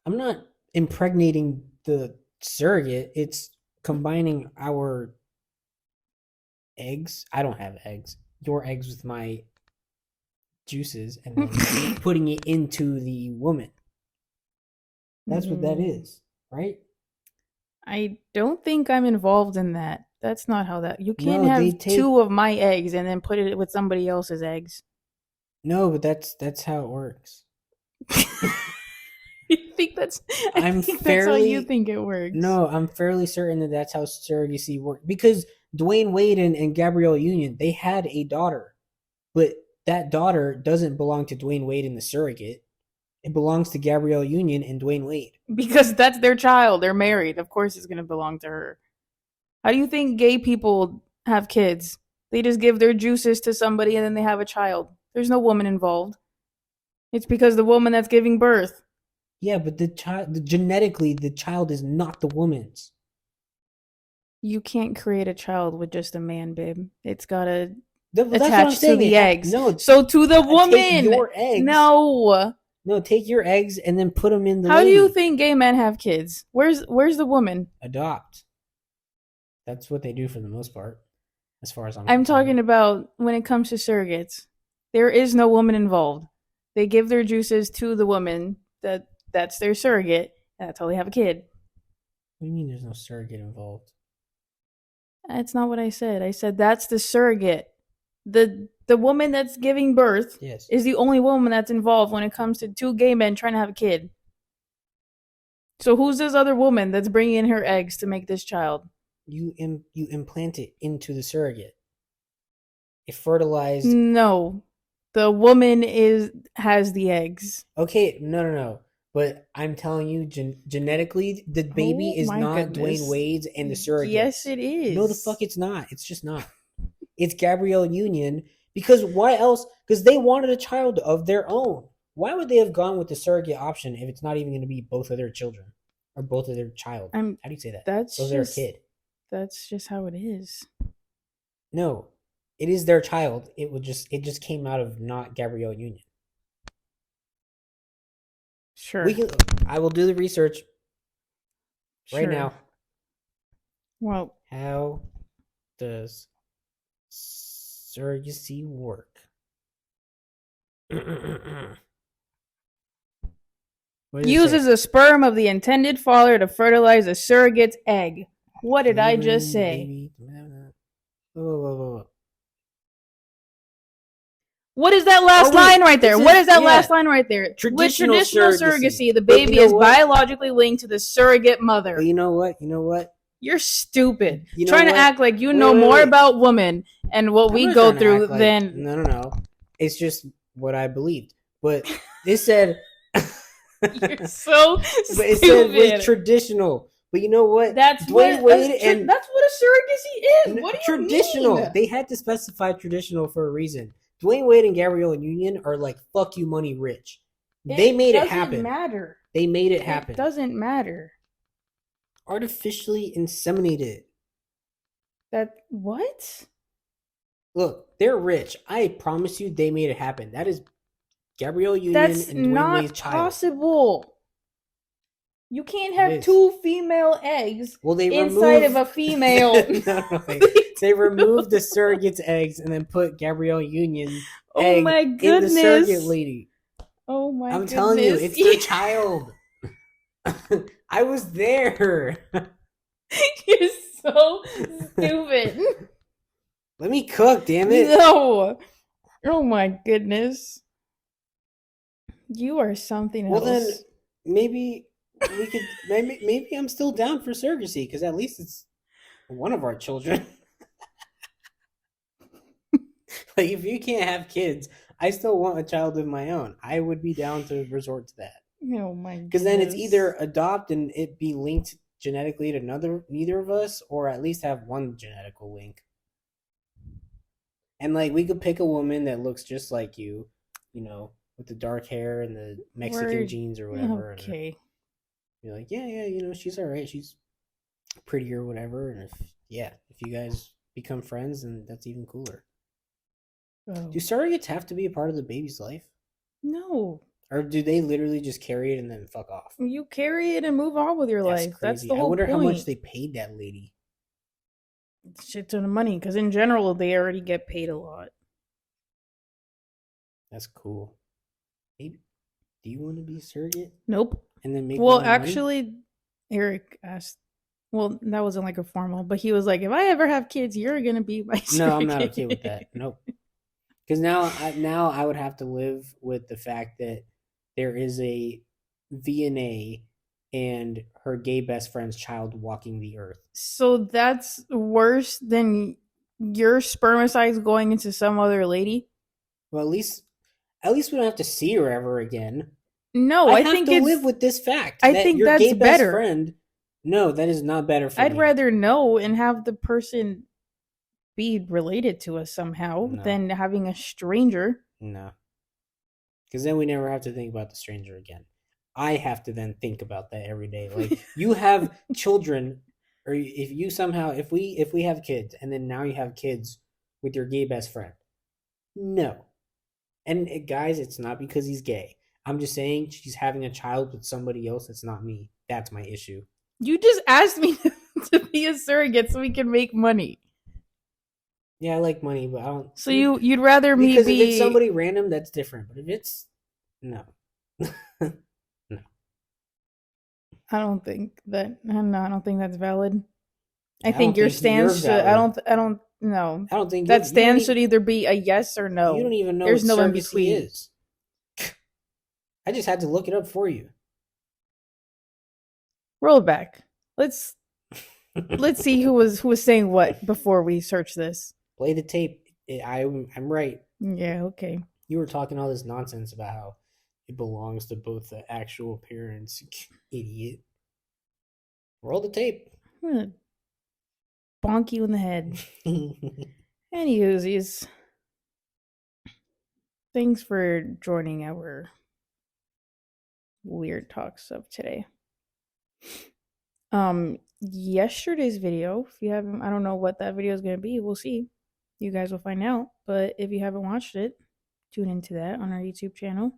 I'm not impregnating the surrogate. It's combining our eggs. I don't have eggs. Your eggs with my juices and then putting it into the woman. That's what that is, right? I don't think I'm involved in that. That's not how that. You can't have two of my eggs and then put it with somebody else's eggs. No, but that's how it works. You think that's? That's how you think it works. No, I'm fairly certain that that's how surrogacy works because Dwayne Wade and Gabrielle Union, they had a daughter, but that daughter doesn't belong to Dwayne Wade and the surrogate. It belongs to Gabrielle Union and Dwayne Wade. Because that's their child. They're married. Of course it's going to belong to her. How do you think gay people have kids? They just give their juices to somebody and then they have a child. There's no woman involved. It's because the woman that's giving birth. Yeah, but genetically, the child is not the woman's. You can't create a child with just a man, babe. It's gotta That's what I'm attach to saying. the eggs. No, So to the woman. take your eggs. No. No, take your eggs and then put them in the How lady. do you think gay men have kids? Where's the woman? Adopt. That's what they do for the most part, as far as I'm concerned. Talking about when it comes to surrogates. There is no woman involved. They give their juices to the woman. That's their surrogate. And that's how they have a kid. What do you mean there's no surrogate involved? That's not what I said. I said that's the surrogate. The woman that's giving birth is the only woman that's involved when it comes to two gay men trying to have a kid. So who's this other woman that's bringing in her eggs to make this child? You implant it into the surrogate. It fertilized. No, the woman has the eggs. Okay, no. But I'm telling you, genetically, the baby is not Dwayne Wade's and the surrogate. Yes, it is. No, the fuck it's not. It's just not. It's Gabrielle Union. Because why else? Because they wanted a child of their own. Why would they have gone with the surrogate option if it's not even going to be both of their children or both of their child? How do you say that? That's both their kid. That's just how it is. No, it is their child. It just came out of not Gabrielle Union. Sure. I will do the research right now. Well, how does surrogacy work? Uses the sperm of the intended father to fertilize a surrogate's egg. What did I just say? Whoa. What is that last line right there? What is that last line right there? With traditional surrogacy, the baby is biologically linked to the surrogate mother. But you know what? You're stupid. Trying to act like you know more about women and what we go through than... No. It's just what I believed. But they said... You're so stupid. But it said with traditional. But you know what? That's Dwayne Wade and... That's what a surrogacy is. What do you traditional. mean? They had to specify traditional for a reason. Dwayne Wade and Gabrielle Union are like, fuck you money rich. They made it happen. It doesn't matter. They made it happen. It doesn't matter. Artificially inseminated. That what? Look, they're rich. I promise you they made it happen. That is Gabrielle Union That's and Dwayne Wade's child. That's not possible. You can't have two female eggs inside of a female. No, they removed the surrogate's eggs and then put Gabrielle Union's egg in the surrogate lady. Oh my goodness. I'm telling you, it's their child. I was there. You're so stupid. Let me cook, damn it. No. Oh my goodness. You are something else. Well then, maybe we could. Maybe I'm still down for surrogacy because at least it's one of our children. Like if you can't have kids, I still want a child of my own. I would be down to resort to that. Oh my goodness. Because then it's either adopt and it be linked genetically to neither of us, or at least have one genetical link. And like we could pick a woman that looks just like you, with the dark hair and the Mexican jeans or whatever. Okay. And you're like, yeah, she's all right. She's pretty or whatever. And if you guys become friends, then that's even cooler. Oh. Do surrogates have to be a part of the baby's life? No. Or do they literally just carry it and then fuck off? You carry it and move on with your life. Crazy. That's the whole point. I wonder how much they paid that lady. Shit ton of money, because in general, they already get paid a lot. That's cool. Maybe. Do you want to be a surrogate? Nope. And then make actually, Eric asked. Well, that wasn't like a formal, but he was like, "If I ever have kids, you're gonna be my surrogate." No, I'm not okay with that. Nope. Because now I would have to live with the fact that there is a VNA and her gay best friend's child walking the earth. So that's worse than your spermicides going into some other lady? Well, at least we don't have to see her ever again. No, I think to live with this fact. I think that's gay better. Best friend, no, that is not better for me. I'd rather know and have the person be related to us somehow than having a stranger. No. Because then we never have to think about the stranger again. I have to then think about that every day. Like, you have children Or if you somehow, if we have kids and then now you have kids with your gay best friend, no. And guys, it's not because he's gay. I'm just saying she's having a child with somebody else that's not me. That's my issue. You just asked me to be a surrogate so we can make money. Yeah, I like money, but I don't. So you'd rather me because be if it's somebody random, that's different. But if it's no, no. I don't think that. No, I don't think that's valid. I I don't think your think you're stance should. valid. I don't. No, I don't think that you don't stance even should either be a yes or you no. don't even know what There's no in surrogacy between. is. I just had to look it up for you. Roll it back. Let's see who was saying what before we search this. Play the tape. I'm right. Yeah. Okay. You were talking all this nonsense about how it belongs to both the actual parents. Idiot. Roll the tape. I'm gonna bonk you in the head. Anywhoosies. Thanks for joining our weird talks of today. Yesterday's video, if you haven't, I don't know what that video is going to be. We'll see. You guys will find out. But if you haven't watched it, tune into that on our YouTube channel.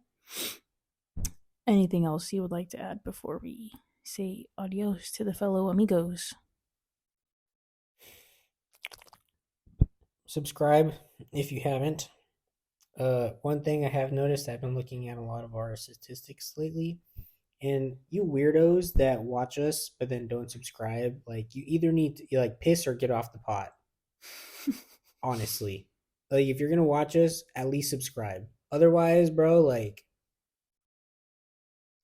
Anything else you would like to add before we say adios to the fellow amigos? Subscribe if you haven't. One thing I have noticed, I've been looking at a lot of our statistics lately, and you weirdos that watch us but then don't subscribe, like you either need to like piss or get off the pot. Honestly, like if you're gonna watch us, at least subscribe. Otherwise, bro, like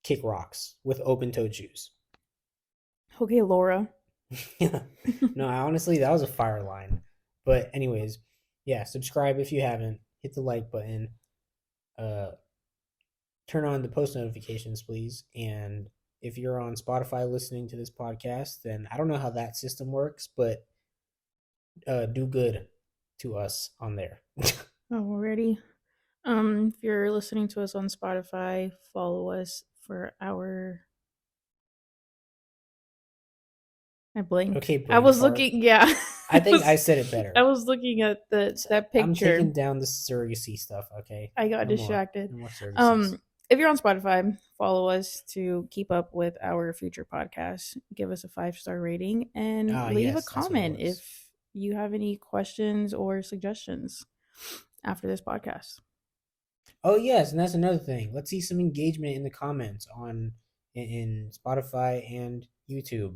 kick rocks with open-toed shoes. Okay, Laura. No, honestly, that was a fire line. But anyways, yeah, subscribe if you haven't. Hit the like button. Turn on the post notifications, please. And if you're on Spotify listening to this podcast, then I don't know how that system works, but do good to us on there. Alrighty. If you're listening to us on Spotify, follow us for our. I blinked. Okay, I was fart. looking. Yeah. I think I said it better. I was looking at that picture. I'm taking down the surrogacy stuff. Okay. I got distracted. No more surrogacies. If you're on Spotify, follow us to keep up with our future podcasts. Give us a 5-star rating and leave a comment if you have any questions or suggestions after this podcast. Oh yes, and that's another thing. Let's see some engagement in the comments on in Spotify and YouTube.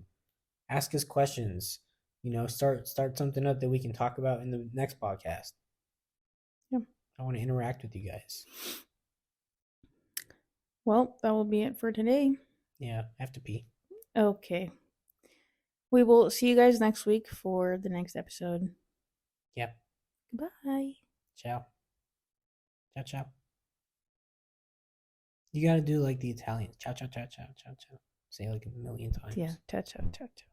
Ask us questions. You know, start something up that we can talk about in the next podcast. Yeah. I want to interact with you guys. Well, that will be it for today. Yeah, I have to pee. Okay. We will see you guys next week for the next episode. Yep. Goodbye. Ciao. Ciao, ciao. You got to do like the Italians. Ciao, ciao, ciao, ciao, ciao, ciao. Say like a million times. Yeah. Ciao, ciao, ciao, ciao.